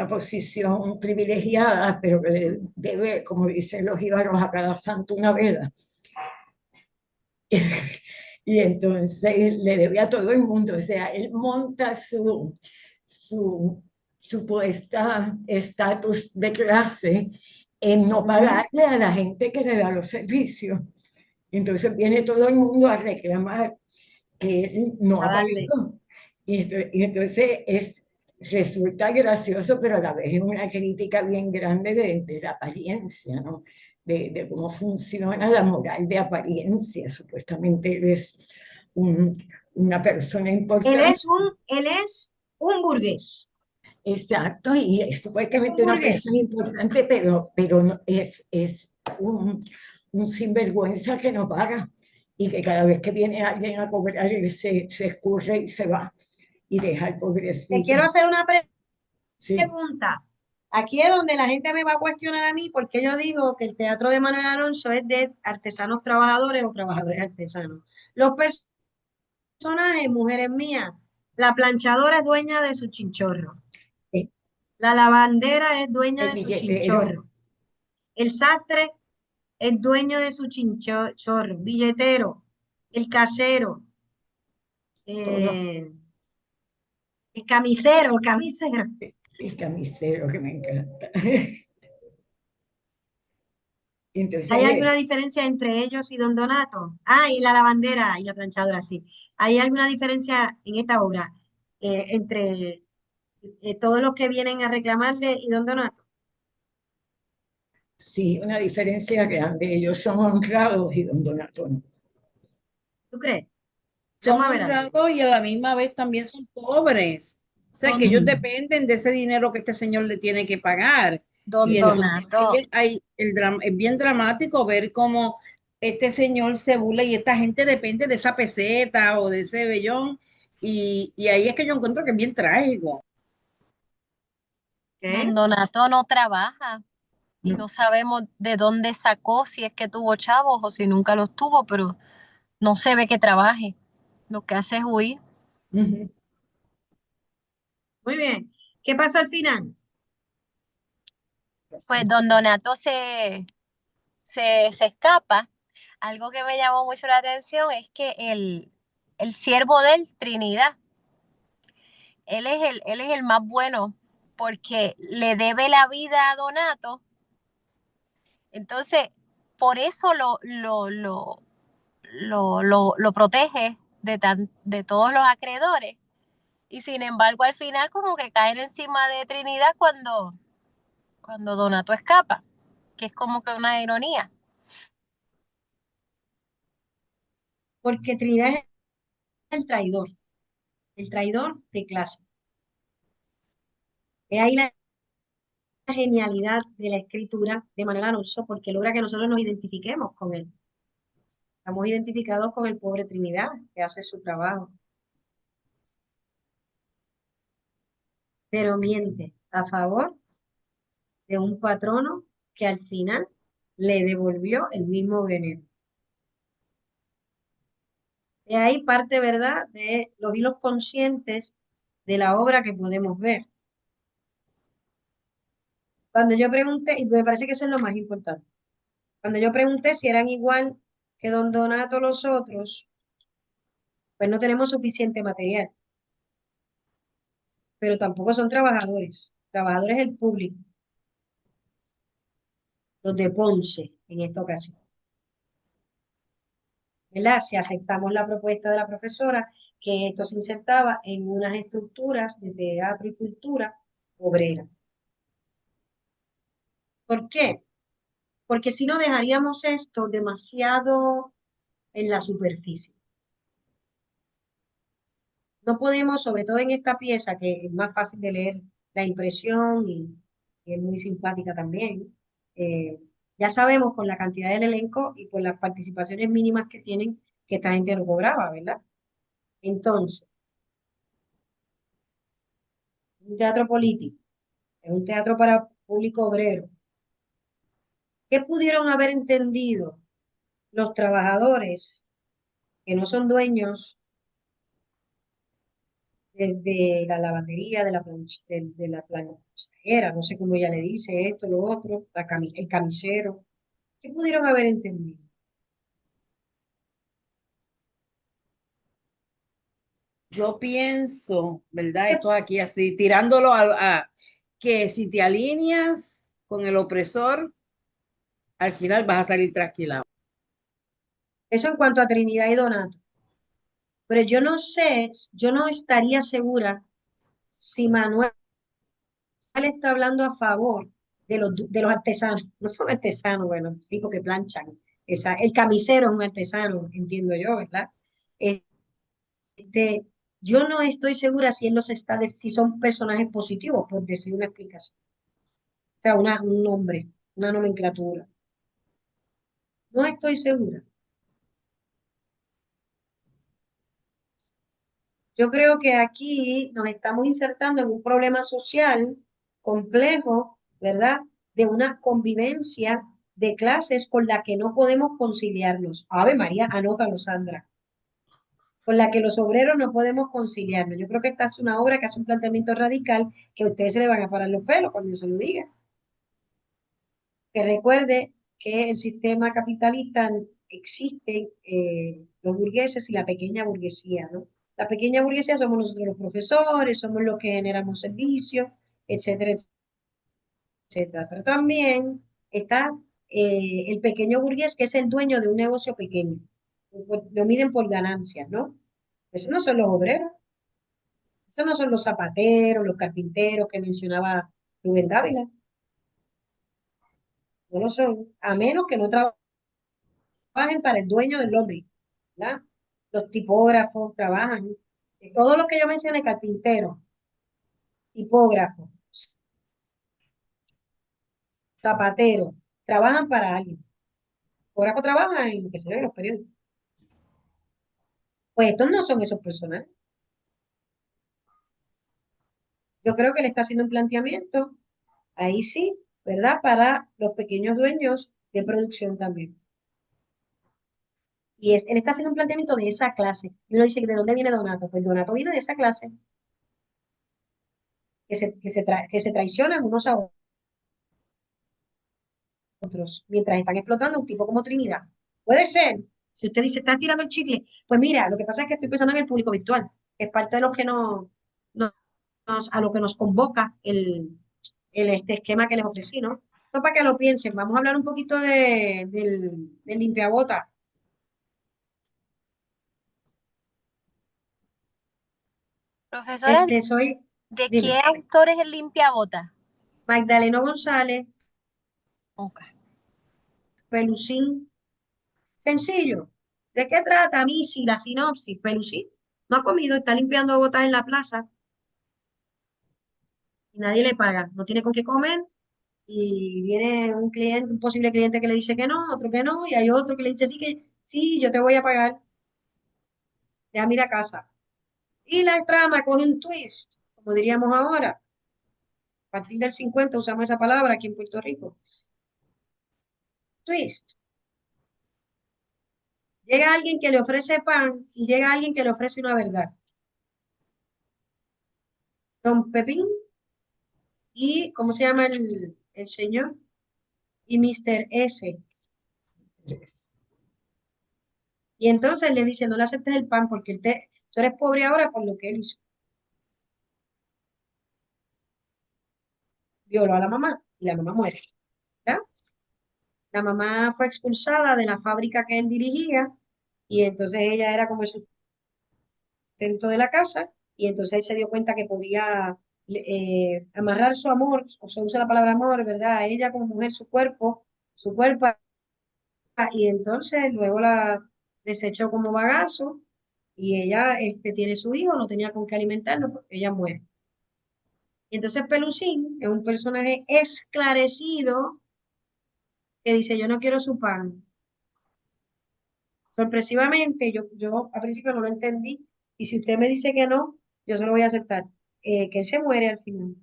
posición privilegiada, pero que le debe, como dicen los íbaros, a cada santo una vela. Y entonces le debe a todo el mundo, o sea, él monta su supuesta estatus de clase en no pagarle a la gente que le da los servicios. Entonces viene todo el mundo a reclamar que él no A ha darle. pagado. Y entonces resulta gracioso, pero a la vez es una crítica bien grande de la apariencia, ¿no? De cómo funciona la moral de apariencia. Supuestamente él es una persona importante. Él es un burgués. Exacto, y es Es un supuestamente una persona burgués. importante, pero es un sinvergüenza que no paga y que cada vez que viene alguien a cobrar, él se escurre y se va y deja al Te pobrecito. quiero hacer una Sí, pregunta. Aquí es donde la gente me va a cuestionar a mí porque yo digo que el teatro de Manuel Alonso es de artesanos trabajadores o trabajadores artesanos. Los personajes, mujeres mías, la planchadora es dueña de su chinchorro, sí, la lavandera es dueña el de su billetero, chinchorro, el sastre es dueño de su chinchorro, billetero, el casero, todo eh, el camisero. el camisero que me encanta. ¿Hay alguna Entonces, diferencia entre ellos y Don Donato? Ah, y la lavandera y la planchadora, sí. ¿Hay alguna diferencia en esta obra entre todos los que vienen a reclamarle y Don Donato? sí, una diferencia grande. Ellos son honrados y don Donato no. ¿Tú crees? Son Vamos a ver algo. honrados y a la misma vez también son pobres. O sea, Don, que ellos Ujú. dependen de ese dinero que este señor le tiene que pagar. don Y entonces Donato, es bien dramático ver cómo este señor se burla y esta gente depende de esa peseta o de ese vellón. Y ahí es que yo encuentro que es bien trágico. ¿Qué? don Donato no trabaja y No, no sabemos de dónde sacó, si es que tuvo chavos o si nunca los tuvo, pero no se ve que trabaje. Lo que hace es huir. Ujú. Muy bien. ¿Qué pasa al final? Pues don Donato se escapa. Algo que me llamó mucho la atención es que el siervo de él, Trinidad, él es el más bueno porque le debe la vida a Donato. Entonces, por eso lo protege de todos los acreedores. Y sin embargo, al final como que caen encima de Trinidad cuando Donato escapa, que es como que una ironía. Porque Trinidad es el traidor de clase. Es ahí la genialidad de la escritura de Manuel Alonso, porque logra que nosotros nos identifiquemos con él. Estamos identificados con el pobre Trinidad, que hace su trabajo, pero miente a favor de un patrono que al final le devolvió el mismo veneno. De ahí parte, ¿verdad?, de los hilos conscientes de la obra que podemos ver. Cuando yo pregunté, y me parece que eso es lo más importante, cuando yo pregunté si eran igual que don Donato los otros, pues no tenemos suficiente material, pero tampoco son trabajadores. Trabajadores el público, los de Ponce en esta ocasión. ¿Verdad? Si aceptamos la propuesta de la profesora, que esto se insertaba en unas estructuras de teatro y cultura obrera. ¿Por qué? Porque si no dejaríamos esto demasiado en la superficie. No podemos, sobre todo en esta pieza, que es más fácil de leer la impresión y es muy simpática también. eh, ya sabemos por la cantidad del elenco y por las participaciones mínimas que tienen que esta gente lo cobraba, ¿verdad? Entonces, un teatro político, es un teatro para público obrero. ¿Qué pudieron haber entendido los trabajadores que no son dueños de la lavandería, de la planchera, no sé cómo ella le dice esto, lo otro, el camisero? ¿Qué pudieron haber entendido? Yo pienso, ¿verdad? ¿Qué- Esto aquí así, tirándolo que si te alineas con el opresor, al final vas a salir trasquilado. Eso en cuanto a Trinidad y Donato. Pero yo no sé, yo no estaría segura si Manuel está hablando a favor de los artesanos. No son artesanos, bueno, sí, porque planchan. El camisero es un artesano, entiendo yo, ¿verdad? Este, yo no estoy segura si él los está, si son personajes positivos, por decir una explicación. O sea, un nombre, una nomenclatura. No estoy segura. Yo creo que aquí nos estamos insertando en un problema social complejo, ¿verdad? De una convivencia de clases con la que no podemos conciliarnos. Ave María, anótalo, Sandra. Con la que los obreros no podemos conciliarnos. Yo creo que esta es una obra que hace un planteamiento radical que a ustedes se le van a parar los pelos cuando yo se lo diga. Que recuerde que el sistema capitalista existe los burgueses y la pequeña burguesía, ¿no? La pequeña burguesía somos nosotros los profesores, somos los que generamos servicios, etcétera, etcétera. Pero también está el pequeño burgués, que es el dueño de un negocio pequeño. Lo miden por ganancias, ¿no? Esos no son los obreros, esos no son los zapateros, los carpinteros que mencionaba Rubén Dávila. No lo son, a menos que no trabajen para el dueño del lobby, ¿verdad? Los tipógrafos trabajan. Todo lo que yo mencioné, carpintero, tipógrafo, zapatero, trabajan para alguien. Tipógrafo trabaja en lo que se ve en los periódicos. Pues estos no son esos personajes. Yo creo que le está haciendo un planteamiento, ahí sí, ¿verdad? Para los pequeños dueños de producción también. Y él está haciendo un planteamiento de esa clase. Y uno dice, ¿de dónde viene Donato? Pues Donato viene de esa clase, que se traicionan unos a otros, mientras están explotando un tipo como Trinidad. Puede ser. Si usted dice, está tirando el chicle, pues mira, lo que pasa es que estoy pensando en el público virtual, que es parte de lo que a lo que nos convoca este esquema que les ofrecí, ¿no? Esto para que lo piensen. Vamos a hablar un poquito del limpiabota. Profesora, Soy, ¿de dime, qué autor es el limpiabota? Magdaleno González, Ok. Pelusín, sencillo. ¿De qué trata? A mí, sí, la sinopsis, Pelusín no ha comido, está limpiando botas en la plaza y nadie le paga, no tiene con qué comer y viene un cliente, un posible cliente que le dice que no, otro que no, y hay otro que le dice sí, que sí, yo te voy a pagar, déjame ir a casa. Y la trama coge un twist, como diríamos ahora, a partir del 50 usamos esa palabra aquí en Puerto Rico. Twist. Llega alguien que le ofrece pan y llega alguien que le ofrece una verdad. Don Pepín y, ¿cómo se llama el señor? Y Mr. S. Y entonces le dice, no le aceptes el pan porque tú eres pobre ahora por lo que él hizo. Violó a la mamá y la mamá muere. ¿Ya? La mamá fue expulsada de la fábrica que él dirigía y entonces ella era como el sustento de la casa y entonces él se dio cuenta que podía amarrar su amor, o se usa la palabra amor, ¿verdad? A ella como mujer, su cuerpo, y entonces luego la desechó como bagazo y ella tiene su hijo, no tenía con qué alimentarlo porque ella muere. Y entonces Pelusín es un personaje esclarecido que dice, yo no quiero su pan. Sorpresivamente, yo al principio no lo entendí, y si usted me dice que no, yo se lo voy a aceptar. Que él se muere al final.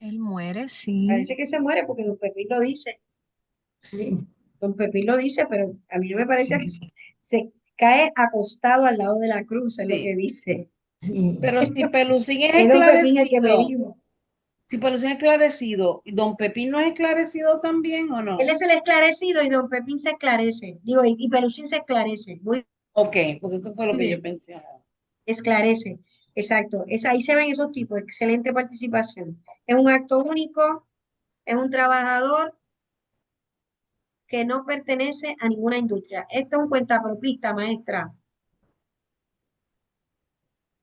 Él muere, sí. Parece que se muere porque don Pepín lo dice. Sí, Don Pepín lo dice, pero a mí no me parece que sí, se cae acostado al lado de la cruz, es lo que Sí. dice. sí. Pero si Pelusín es Es don Pepín el que me esclarecido, dijo. si Pelusín es esclarecido, ¿Don Pepín no es esclarecido también o Él no? es el esclarecido y don Pepín se esclarece. Digo, y Pelusín se esclarece. Muy Ok, porque eso fue lo que yo bien. pensé. Esclarece, exacto. Ahí se ven esos tipos, excelente participación. Es un acto único, es un trabajador que no pertenece a ninguna industria. Esto es un cuentapropista, maestra.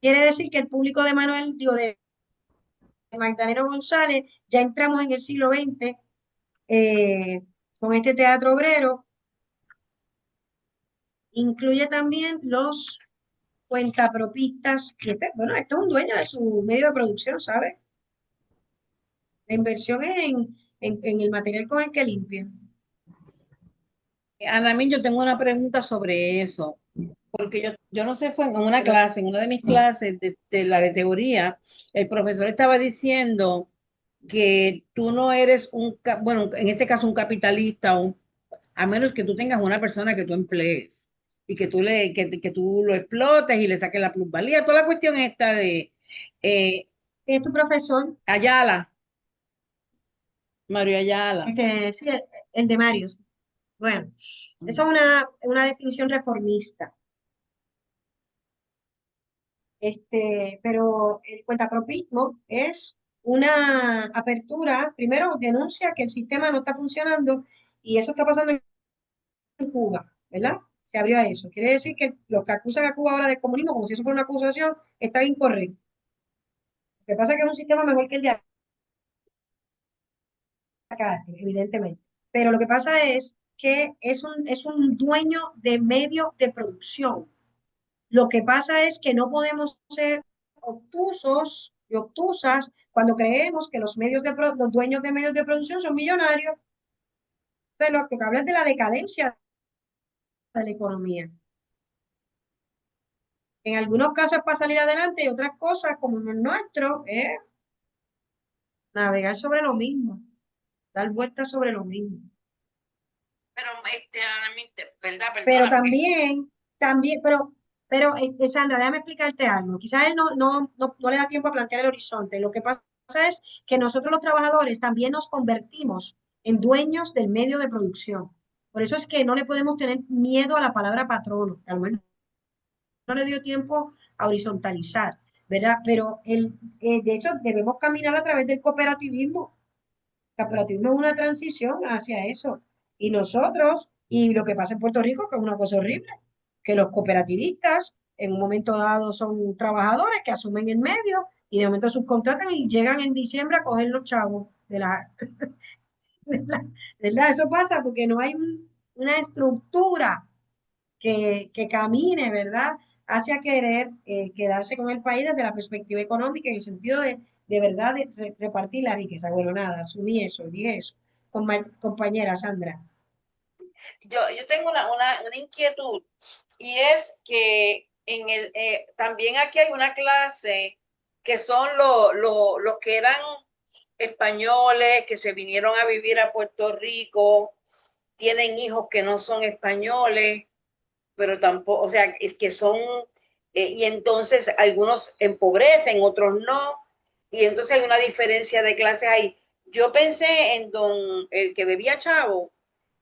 Quiere decir que el público de Manuel, digo, de Magdaleno González, ya entramos en el siglo XX con este teatro obrero. Incluye también los cuentapropistas, y bueno, esto es un dueño de su medio de producción, ¿sabes? La inversión es en el material con el que limpia. Anamín, yo tengo una pregunta sobre eso, porque yo no sé, fue en una Pero clase, en una de mis clases de la de teoría, el profesor estaba diciendo que tú no eres bueno, en este caso un capitalista, a menos que tú tengas una persona que tú emplees y que tú lo explotes y le saques la plusvalía, toda la cuestión esta de eh, es tu profesor, Ayala, Mario Ayala. sí, el de Marius. Bueno, eso es una definición reformista. Pero el cuentapropismo es una apertura, primero denuncia que el sistema no está funcionando y eso está pasando en Cuba, ¿verdad? Se abrió a eso. Quiere decir que los que acusan a Cuba ahora de comunismo, como si eso fuera una acusación, está incorrecto. Lo que pasa es que es un sistema mejor que el de acá, evidentemente. Pero lo que pasa es que es un dueño de medios de producción. Lo que pasa es que no podemos ser obtusos y obtusas cuando creemos que los dueños de medios de producción son millonarios. O sea, lo que habla es de la decadencia de la economía. En algunos casos para salir adelante y otras cosas, como en el nuestro, es navegar sobre lo mismo, dar vueltas sobre lo mismo. Pero, Ana, ¿verdad? Pero Perdóname. también, pero Sandra, déjame explicarte algo. Quizás él no le da tiempo a plantear el horizonte. Lo que pasa es que nosotros los trabajadores también nos convertimos en dueños del medio de producción. Por eso es que no le podemos tener miedo a la palabra patrono. A lo mejor no le dio tiempo a horizontalizar, ¿verdad? Pero de hecho debemos caminar a través del cooperativismo. El cooperativismo es una transición hacia eso. Y nosotros, y lo que pasa en Puerto Rico, que es una cosa horrible, que los cooperativistas en un momento dado son trabajadores que asumen el medio y de momento subcontratan y llegan en diciembre a coger los chavos ¿verdad? Eso pasa porque no hay una estructura que camine, ¿verdad? Hacia querer quedarse con el país desde la perspectiva económica en el sentido de verdad de repartir la riqueza. Bueno, nada, asumí eso, dije eso. Compañera Sandra. Yo tengo una inquietud y es que también aquí hay una clase que son los que eran españoles, que se vinieron a vivir a Puerto Rico, tienen hijos que no son españoles, pero tampoco, o sea, es que son, y entonces algunos empobrecen, otros no, y entonces hay una diferencia de clases ahí. Yo pensé en el que debía Chavo,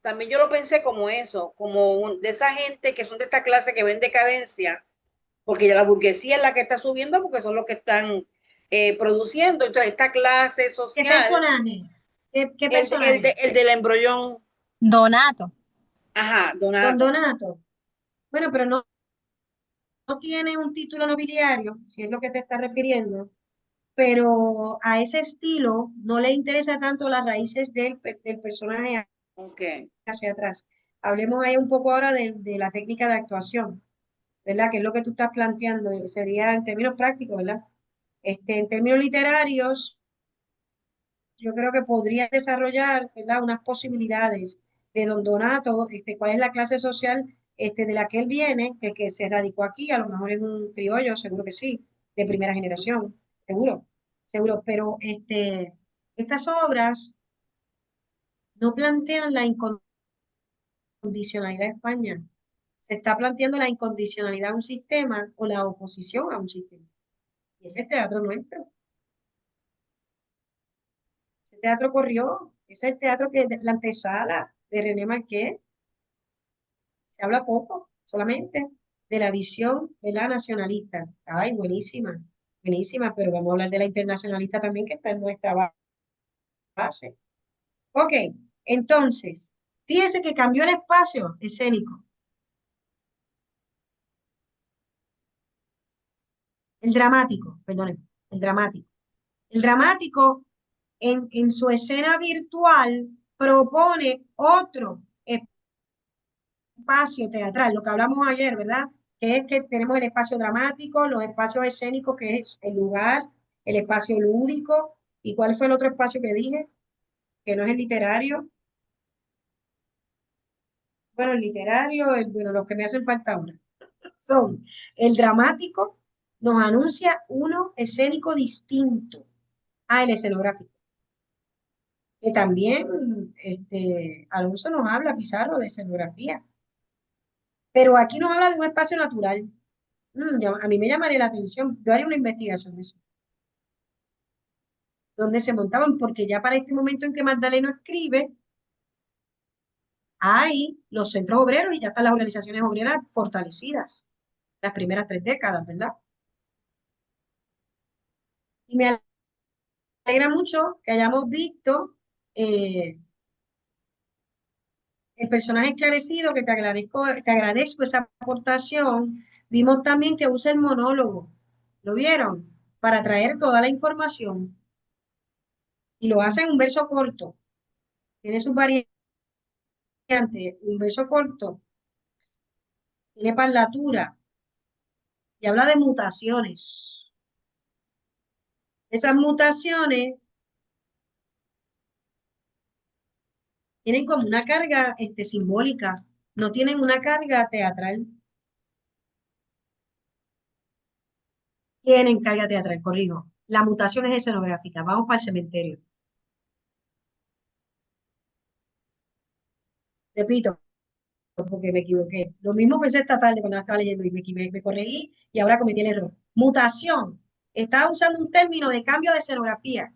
también yo lo pensé como eso, como de esa gente que son de esta clase que ven decadencia, porque ya la burguesía es la que está subiendo porque son los que están produciendo. Entonces, esta clase ¿Qué social, personaje? ¿Qué personaje? el del embrollón, Donato. ajá, Don Donato, Donato. Bueno, pero no tiene un título nobiliario, si es lo que te está refiriendo, pero a ese estilo no le interesa tanto las raíces del personaje ok, hacia atrás. Hablemos ahí un poco ahora de la técnica de actuación, ¿verdad? Que es lo que tú estás planteando, sería en términos prácticos, ¿verdad? En términos literarios, yo creo que podría desarrollar, ¿verdad? Unas posibilidades de Don Donato, cuál es la clase social de la que él viene, que se radicó aquí, a lo mejor es un criollo, seguro que sí, de primera generación, seguro, seguro, pero estas obras no plantean la incondicionalidad de España, se está planteando la incondicionalidad a un sistema o la oposición a un sistema. Y ese teatro nuestro. Ese teatro corrió, ese es el teatro que la antesala de René Marqués. Se habla poco, solamente, de la visión de la nacionalista. Ay, buenísima, buenísima, pero vamos a hablar de la internacionalista también, que está en nuestra base. Ok, entonces, fíjese que cambió el espacio escénico. El dramático, perdón, el dramático. El dramático en su escena virtual propone otro espacio teatral, lo que hablamos ayer, ¿verdad? Que es que tenemos el espacio dramático, los espacios escénicos, que es el lugar, el espacio lúdico, ¿y cuál fue el otro espacio que dije? Que no es el literario. Bueno, el literario, bueno, los que me hacen falta ahora son el dramático, nos anuncia uno escénico distinto a el escenográfico. Que también Alonso nos habla, Pizarro, de escenografía. Pero aquí nos habla de un espacio natural. A mí me llamaría la atención. Yo haría una investigación de eso. Donde se montaban, porque ya para este momento en que Magdaleno escribe, hay los centros obreros y ya están las organizaciones obreras fortalecidas. Las primeras 3 décadas, ¿verdad? Y me alegra mucho que hayamos visto el personaje esclarecido, que te agradezco esa aportación. Vimos también que usa el monólogo. ¿Lo vieron? Para traer toda la información. Y lo hace en un verso corto. Tiene sus variantes. Un verso corto. Tiene parlatura. Y habla de mutaciones. Esas mutaciones tienen como una carga simbólica. No tienen una carga teatral. Tienen carga teatral, corrijo. La mutación es escenográfica. Vamos para el cementerio. repito, porque me equivoqué. Lo mismo pensé esta tarde cuando la estaba leyendo y me corregí y ahora cometí el error. Mutación. Estaba usando un término de cambio de escenografía.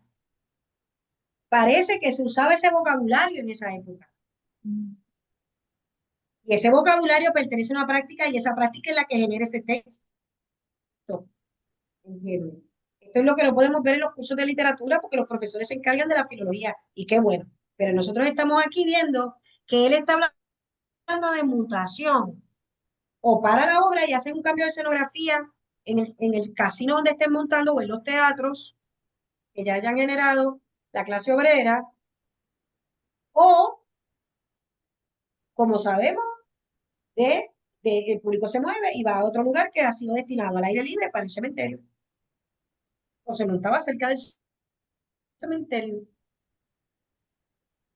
Parece que se usaba ese vocabulario en esa época. Y ese vocabulario pertenece a una práctica y esa práctica es la que genera ese texto. ¿Entiendes? Esto es lo que no podemos ver en los cursos de literatura porque los profesores se encargan de la filología y qué bueno. Pero nosotros estamos aquí viendo que él está hablando de mutación o para la obra y hacen un cambio de escenografía en el casino donde estén montando o en los teatros que ya hayan generado la clase obrera o, como sabemos, de, el público se mueve y va a otro lugar que ha sido destinado al aire libre para el cementerio o se montaba cerca del cementerio.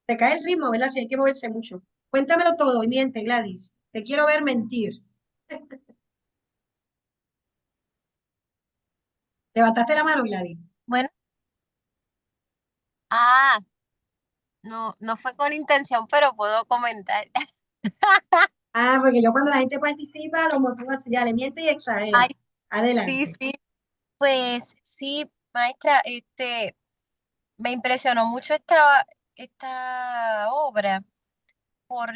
Te cae el ritmo, ¿verdad? Si hay que moverse mucho. Cuéntamelo todo y miente, Gladys. Te quiero ver mentir. Levantaste la mano, Gladys. Bueno, no, no fue con intención, pero puedo comentar. Ah, porque yo cuando la gente participa, lo motivo así, ya le miente y exagera. Ay, sí, Adelante. sí. Pues sí, maestra, me impresionó mucho esta obra por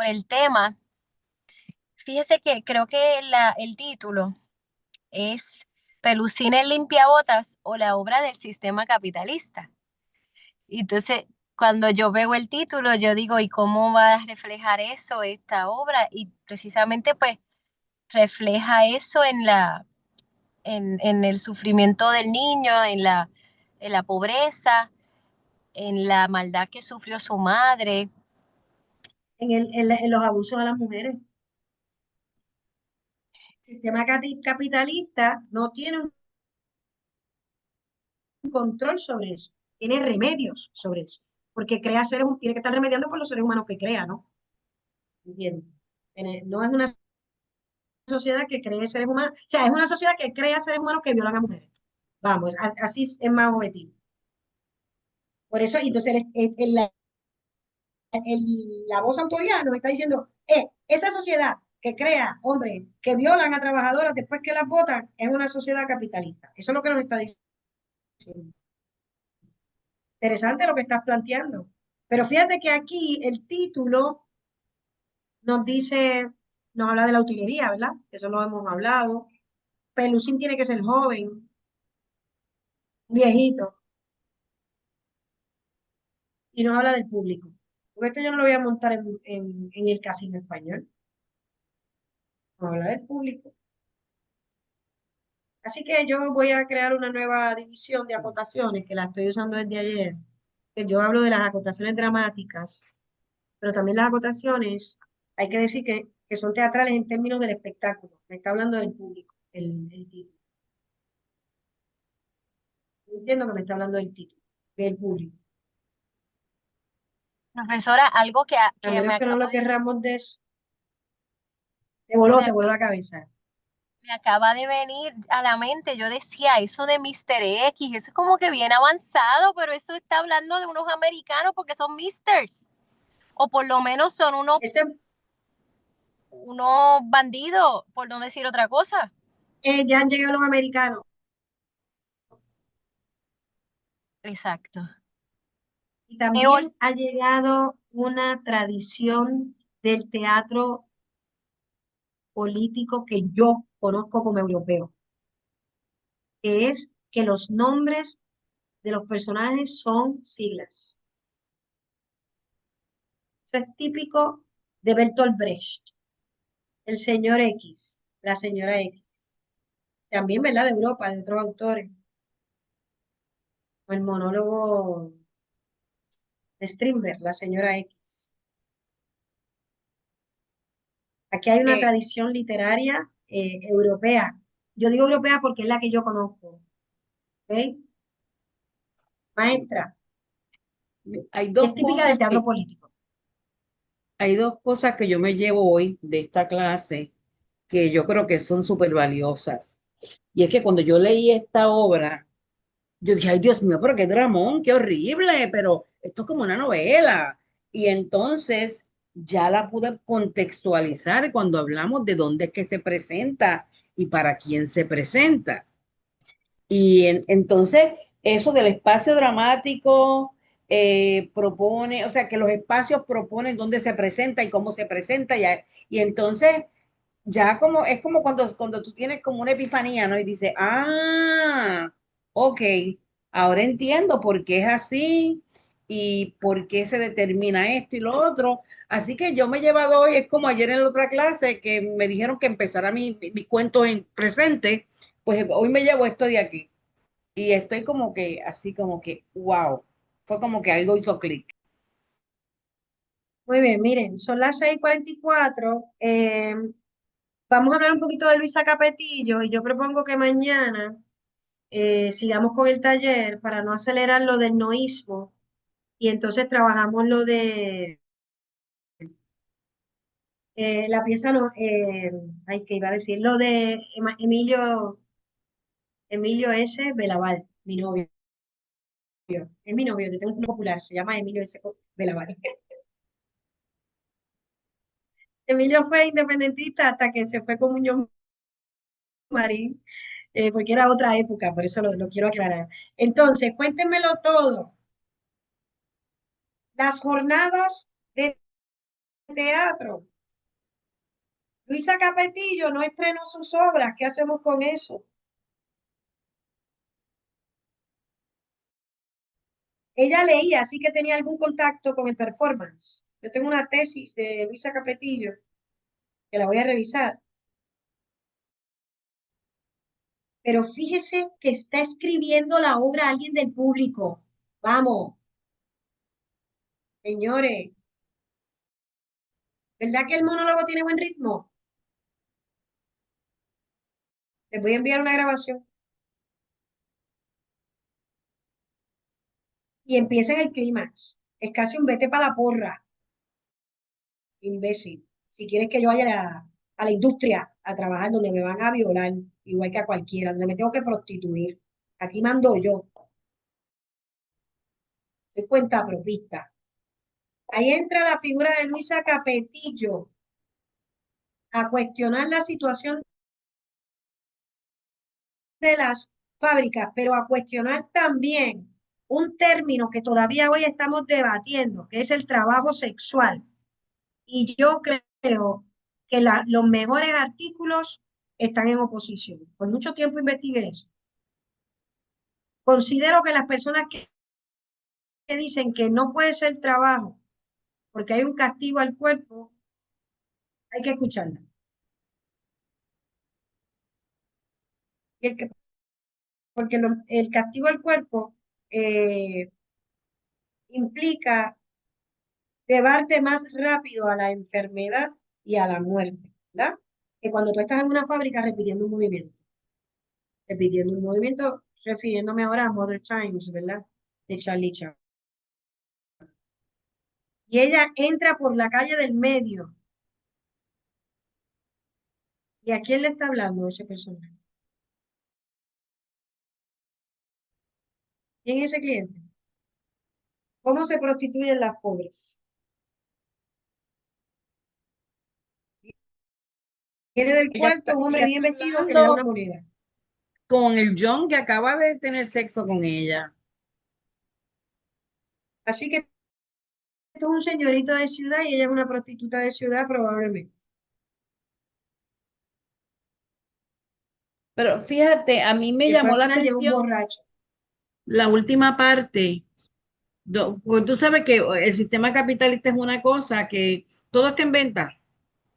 el tema. Fíjese que creo que el título es Pelusina el limpiabotas o la obra del sistema capitalista. Y entonces, cuando yo veo el título, yo digo, ¿y cómo va a reflejar eso esta obra? Y precisamente, pues, refleja eso en el sufrimiento del niño, en la pobreza, en la maldad que sufrió su madre. En los abusos a las mujeres. El sistema capitalista no tiene un control sobre eso, tiene remedios sobre eso, porque crea seres, tiene que estar remediando por los seres humanos que crea, ¿no? ¿Entiendes? No es una sociedad que cree seres humanos, o sea, es una sociedad que crea seres humanos que violan a mujeres. Vamos, así es más objetivo. Por eso, entonces, la voz autorial nos está diciendo, esa sociedad que crea hombres que violan a trabajadoras después que las votan es una sociedad capitalista. Eso es lo que nos está diciendo. Interesante lo que estás planteando. Pero fíjate que aquí el título nos dice, nos habla de la utilería, ¿verdad? Eso lo hemos hablado. Pelusín tiene que ser joven, viejito, y nos habla del público. Porque esto yo no lo voy a montar en el casino español. Nos habla del público. Así que yo voy a crear una nueva división de acotaciones que la estoy usando desde ayer. Que yo hablo de las acotaciones dramáticas, pero también las acotaciones, hay que decir que son teatrales en términos del espectáculo. Me está hablando del público, el título. Entiendo que me está hablando del título, del público. Profesora, algo A que menos que no lo querramos me te voló la cabeza. me acaba de venir a la mente. Yo decía, eso de Mr. X, eso es como que bien avanzado, pero eso está hablando de unos americanos porque son misters. O por lo menos son Ese, unos bandidos, por no decir otra cosa. ya han llegado los americanos. Exacto. Y también ha llegado una tradición del teatro político que yo conozco como europeo, que es que los nombres de los personajes son siglas. Eso es típico de Bertolt Brecht, el señor X, la señora X. También, ¿verdad? De Europa, de otros autores. O el monólogo de Strindberg, la señora X. Aquí hay una tradición literaria europea. Yo digo europea porque es la que yo conozco. ¿Ok? Maestra, Hay es típica del teatro político. hay dos cosas que yo me llevo hoy de esta clase que yo creo que son súper valiosas. Y es que cuando yo leí esta obra, yo dije, ay Dios mío, pero qué dramón, qué horrible, pero esto es como una novela. Y entonces ya la pude contextualizar cuando hablamos de dónde es que se presenta y para quién se presenta. Y entonces, eso del espacio dramático propone, o sea, que los espacios proponen dónde se presenta y cómo se presenta, y entonces ya como es como cuando tú tienes como una epifanía, ¿no? Y dices, ok, ahora entiendo por qué es así y por qué se determina esto y lo otro. Así que yo me he llevado hoy, es como ayer en la otra clase que me dijeron que empezara mi cuento en presente, pues hoy me llevo esto de aquí. Y estoy como que, así como que, wow, fue como que algo hizo clic. Muy bien, miren, son las 6:44. Vamos a hablar un poquito de Luisa Capetillo y yo propongo que mañana sigamos con el taller para no acelerar lo del noísmo y entonces trabajamos lo de la pieza, no, ay, que iba a decir, lo de Emilio S. Belaval, mi novio. Es mi novio, yo tengo un popular, se llama Emilio S. Belaval. Emilio fue independentista hasta que se fue con Muñoz Marín, porque era otra época, por eso lo quiero aclarar. Entonces, cuéntenmelo todo. Las jornadas de teatro. Luisa Capetillo no estrenó sus obras. ¿Qué hacemos con eso? Ella leía, así que tenía algún contacto con el performance. Yo tengo una tesis de Luisa Capetillo que la voy a revisar. Pero fíjese que está escribiendo la obra alguien del público. Vamos, señores, ¿verdad que el monólogo tiene buen ritmo? Les voy a enviar una grabación. Y empieza en el clímax. Es casi un vete para la porra, imbécil. Si quieres que yo vaya a la industria a trabajar donde me van a violar, igual que a cualquiera, donde me tengo que prostituir. Aquí mando yo. Doy cuenta propista. Ahí entra la figura de Luisa Capetillo a cuestionar la situación de las fábricas, pero a cuestionar también un término que todavía hoy estamos debatiendo, que es el trabajo sexual. Y yo creo que los mejores artículos están en oposición. Por mucho tiempo investigué eso. Considero que las personas que dicen que no puede ser trabajo porque hay un castigo al cuerpo, hay que escucharlas. Porque el castigo al cuerpo eh, implica llevarte más rápido a la enfermedad y a la muerte, ¿verdad? Que cuando tú estás en una fábrica repitiendo un movimiento, refiriéndome ahora a Mother Times, ¿verdad? De Charlie Chaplin. Y ella entra por la calle del medio. ¿Y a quién le está hablando ese personaje? ¿Quién es ese cliente? ¿Cómo se prostituyen las pobres? Viene del cuarto un hombre Ella bien está vestido que le da una hablando moneda. con el John que acaba de tener sexo con ella. Así que esto es un señorito de ciudad y ella es una prostituta de ciudad probablemente. Pero fíjate, a mí me Y después llamó al la final llega un atención borracho. la última parte. Pues tú sabes que el sistema capitalista es una cosa que todo está en venta.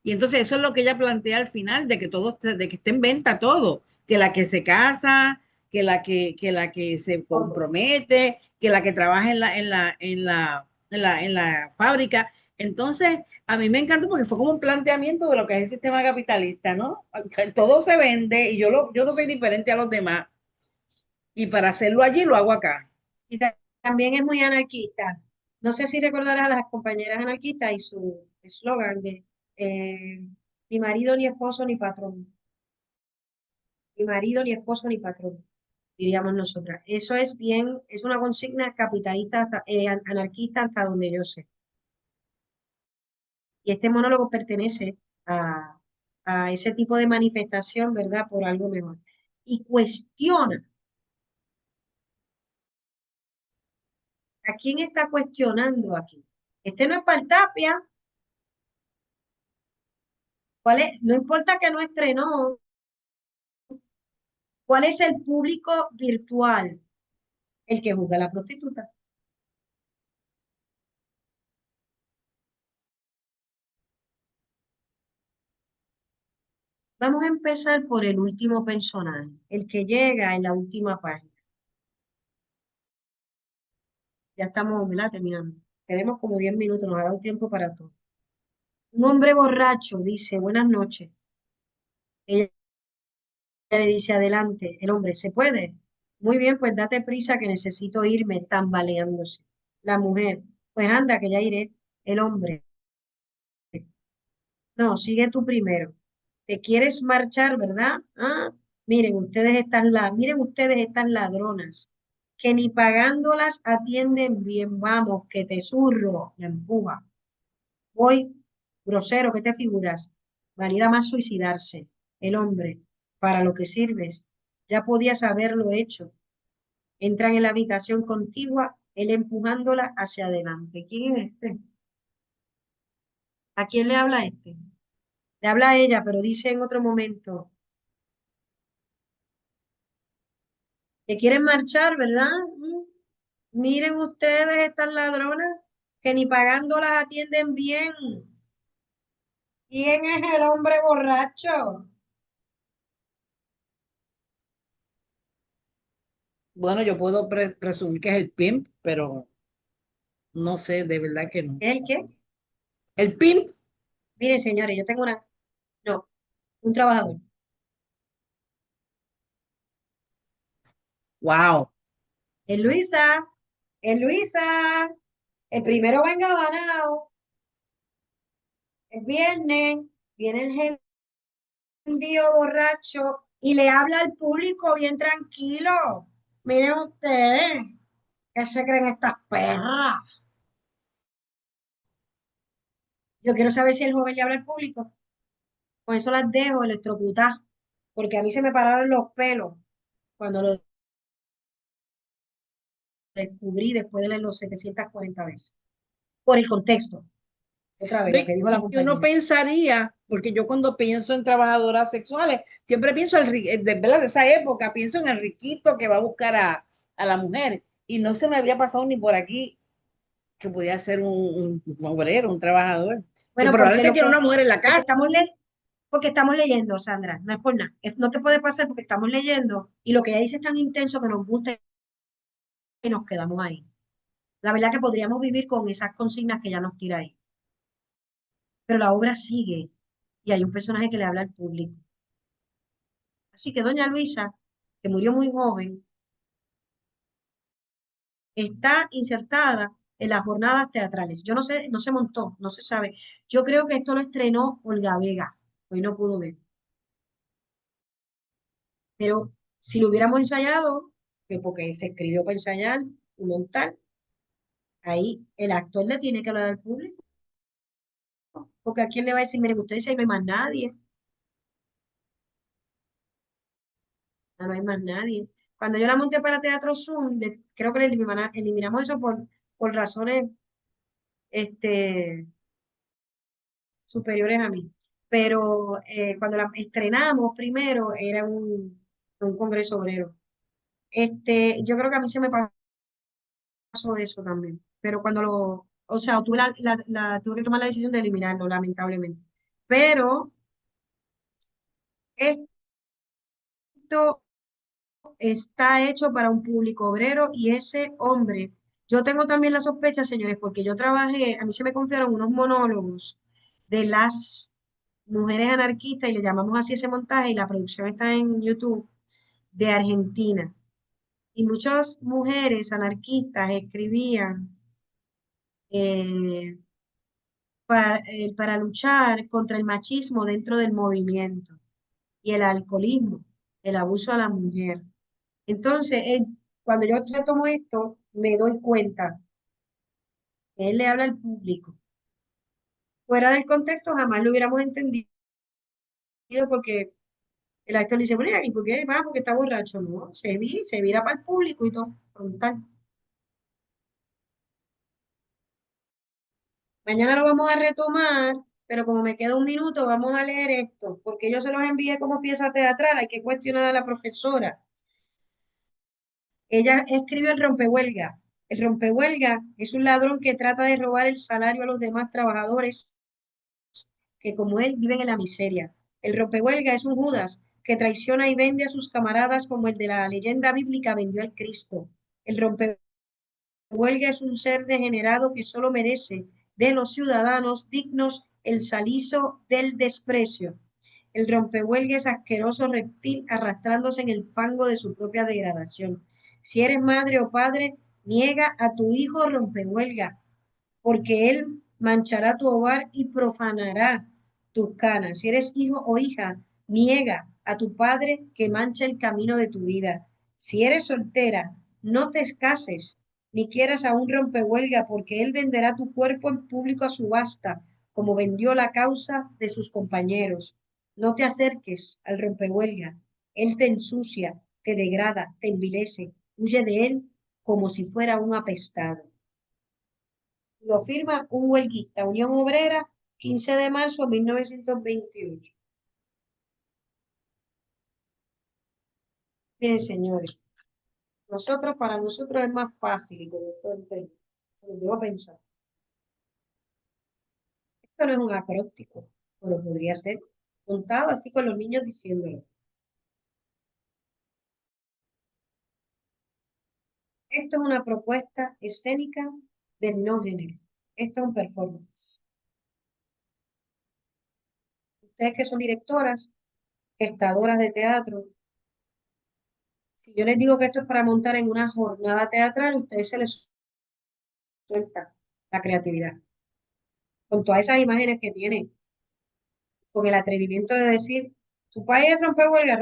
Y entonces eso es lo que ella plantea al final, de que de que esté en venta todo, que la que se casa, que la que se Todo. compromete, que la que trabaja en la fábrica. Entonces, a mí me encanta porque fue como un planteamiento de lo que es el sistema capitalista, ¿no? Todo se vende y yo no soy diferente a los demás. Y para hacerlo allí, lo hago acá. Y también es muy anarquista. No sé si recordarás a las compañeras anarquistas y su eslogan de ni marido, ni esposo, ni patrón. Ni marido, ni esposo, ni patrón, diríamos nosotras. Eso es bien, es una consigna capitalista, anarquista hasta donde yo sé. Y este monólogo pertenece a ese tipo de manifestación, ¿verdad? Por algo mejor. Y cuestiona. ¿A quién está cuestionando aquí? Este no es Paltapia. ¿Cuál es? No importa que no estrenó. ¿Cuál es el público virtual? El que juzga a la prostituta. Vamos a empezar por el último personaje, el que llega en la última página. Ya estamos, ¿verdad? Terminando. Tenemos como 10 minutos, nos ha dado tiempo para todo. Un hombre borracho dice, buenas noches. Ella le dice, adelante. El hombre, ¿se puede? Muy bien, pues date prisa que necesito irme tambaleándose. La mujer, pues anda, que ya iré. El hombre, no, sigue tú primero. ¿Te quieres marchar, verdad? Ah, miren ustedes estas ladronas, que ni pagándolas atienden bien. Vamos, que te zurro, la empuja. Voy, grosero, ¿qué te figuras? Valiera más suicidarse. El hombre, para lo que sirves, ya podías haberlo hecho. Entran en la habitación contigua, él empujándola hacia adelante. ¿Quién es este? ¿A quién le habla este? Le habla a ella, pero dice en otro momento, que quieren marchar, ¿verdad? Miren ustedes estas ladronas que ni pagándolas atienden bien. ¿Quién es el hombre borracho? Bueno, yo puedo presumir que es el pimp, pero no sé, de verdad que no. ¿El qué? El pimp, Miren, señores, yo tengo una, no, un trabajador. wow. Es Luisa, es Luisa. El primero venga ganado. El viernes viene el gentío borracho y le habla al público bien tranquilo. Miren ustedes, ¿qué se creen estas perras? Yo quiero saber si el joven le habla al público. Con eso las dejo electrocutadas, porque a mí se me pararon los pelos cuando lo descubrí después de leerlo 740 veces. Por el contexto, otra vez, No, lo que dijo la y que uno compañera. pensaría, porque yo cuando pienso en trabajadoras sexuales, siempre pienso ¿verdad? De esa época, pienso en el riquito que va a buscar a la mujer. Y no se me había pasado ni por aquí que podía ser un obrero, un trabajador, que Bueno, probablemente tiene una mujer en la porque casa. porque estamos leyendo, Sandra, no es por nada. No te puede pasar porque estamos leyendo y lo que ella dice es tan intenso que nos gusta y nos quedamos ahí. La verdad que podríamos vivir con esas consignas que ella nos tira ahí. Pero la obra sigue y hay un personaje que le habla al público. Así que doña Luisa, que murió muy joven, está insertada en las jornadas teatrales. Yo no sé, no se montó, no se sabe. Yo creo que esto lo estrenó Olga Vega. Hoy no pudo ver. Pero si lo hubiéramos ensayado, que porque se escribió para ensayar y montar, ahí el actor le tiene que hablar al público. Porque a quién le va a decir, miren, ustedes ahí no hay más nadie. No hay más nadie. Cuando yo la monté para Teatro Zoom, creo que eliminamos eso por razones este, superiores a mí. Pero cuando la estrenamos primero era un congreso obrero. Yo creo que a mí se me pasó eso también. Pero o sea, tuve que tomar la decisión de eliminarlo, lamentablemente. Pero esto está hecho para un público obrero y ese hombre, yo tengo también la sospecha, señores, porque yo trabajé, a mí se me confiaron unos monólogos de las mujeres anarquistas y le llamamos así ese montaje y la producción está en YouTube de Argentina. Y muchas mujeres anarquistas escribían eh, para luchar contra el machismo dentro del movimiento y el alcoholismo, el abuso a la mujer. Entonces, cuando yo retomo esto, me doy cuenta que él le habla al público. fuera del contexto jamás lo hubiéramos entendido porque el actor dice, bueno, ¿y por qué va? Porque está borracho. No, se vira para el público y todo, frontal. Mañana lo vamos a retomar, pero como me queda un minuto, vamos a leer esto, porque yo se los envié como pieza teatral, hay que cuestionar a la profesora. Ella escribió el rompehuelga. El rompehuelga es un ladrón que trata de robar el salario a los demás trabajadores que como él viven en la miseria. El rompehuelga es un Judas que traiciona y vende a sus camaradas como el de la leyenda bíblica vendió al Cristo. El rompehuelga es un ser degenerado que solo merece de los ciudadanos dignos el salizo del desprecio. El rompehuelga es asqueroso reptil arrastrándose en el fango de su propia degradación. Si eres madre o padre, niega a tu hijo rompehuelga, porque él manchará tu hogar y profanará tus canas. Si eres hijo o hija, niega a tu padre que mancha el camino de tu vida. Si eres soltera, no te cases ni quieras a un rompehuelga, porque él venderá tu cuerpo en público a subasta, como vendió la causa de sus compañeros. No te acerques al rompehuelga. Él te ensucia, te degrada, te envilece. Huye de él como si fuera un apestado. Lo firma un huelguista, Unión Obrera, 15 de marzo de 1928. Miren, señores, para nosotros es más fácil con esto del tema. Se lo digo a pensar. Esto no es un acróstico, pero podría ser contado así con los niños diciéndolo. Esto es una propuesta escénica del no género. Esto es un performance. Ustedes que son directoras, gestadoras de teatro, si yo les digo que esto es para montar en una jornada teatral, ustedes se les suelta la creatividad. Con todas esas imágenes que tienen, con el atrevimiento de decir, tu país rompe huelga,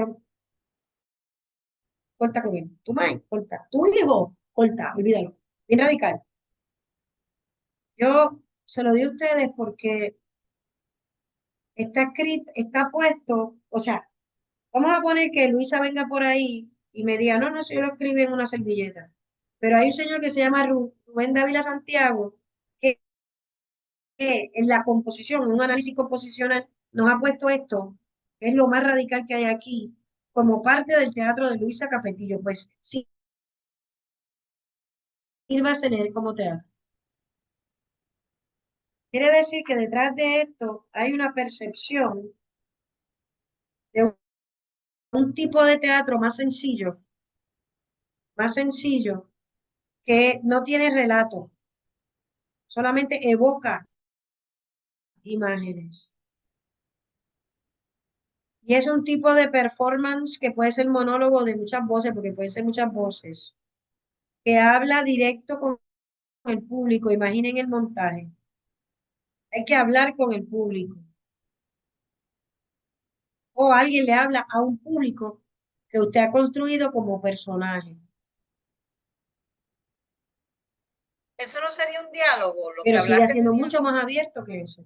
corta con él, tu maíz, corta, tu hijo, corta, olvídalo, bien radical. Yo se lo di a ustedes porque está escrito, está puesto, o sea, vamos a poner que Luisa venga por ahí y me diga, no, no, si yo lo escribí en una servilleta, pero hay un señor que se llama Rubén Dávila Santiago, que en la composición, en un análisis composicional, nos ha puesto esto, que es lo más radical que hay aquí, como parte del teatro de Luisa Capetillo. Pues sí, sírvase leer como teatro. Quiere decir que detrás de esto hay una percepción de un tipo de teatro más sencillo, que no tiene relato, solamente evoca imágenes. Y es un tipo de performance que puede ser monólogo de muchas voces, porque pueden ser muchas voces, que habla directo con el público. Imaginen el montaje. Hay que hablar con el público. O alguien le habla a un público que usted ha construido como personaje. Eso no sería un diálogo, lo que Pero sigue hablaste de siendo mucho diálogo. más abierto que eso.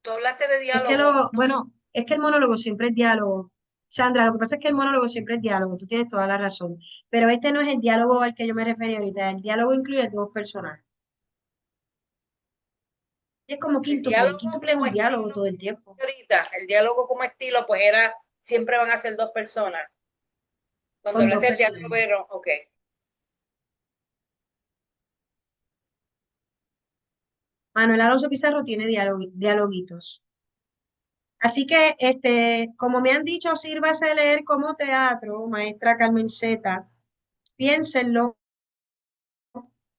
Tú hablaste de Es que diálogo. bueno, es que el monólogo siempre es diálogo. Sandra, lo que pasa es que el monólogo siempre es diálogo, tú tienes toda la razón. Pero este no es el diálogo al que yo me refería ahorita. El diálogo incluye dos personajes. Es como El quíntuple. El diálogo quíntuple es como un diálogo estilo, todo el tiempo. ahorita, el diálogo como estilo, pues era, siempre van a ser dos personas. Cuando Con dos hablaste del teatro, personajes. pero, ok. Manuel Alonso Pizarro tiene dialoguitos. Así que, como me han dicho, sírvase a leer como teatro, maestra Carmen Zeta. Piénsenlo,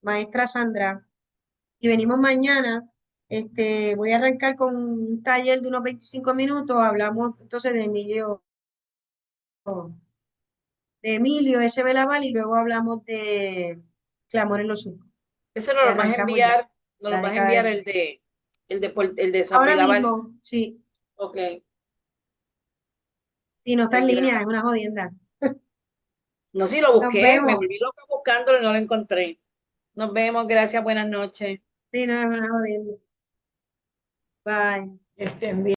maestra Sandra. Y venimos mañana. Voy a arrancar con un taller de unos 25 minutos. Hablamos entonces de Emilio S. Belaval y luego hablamos de Clamor en los Surcos. Eso Y nos lo vas a arrancamos ya, enviar, nos lo la vas a década enviar del el 20. de, el de San Ahora Velaval. mismo, sí, Ok. sí, no está Pues en línea, es gracias. una jodienda. No, sí, lo Nos busqué, me vemos. volví loca buscándolo y no lo encontré. Nos vemos, gracias, buenas noches. Sí, no, es una jodienda. Bye. Que estén bien.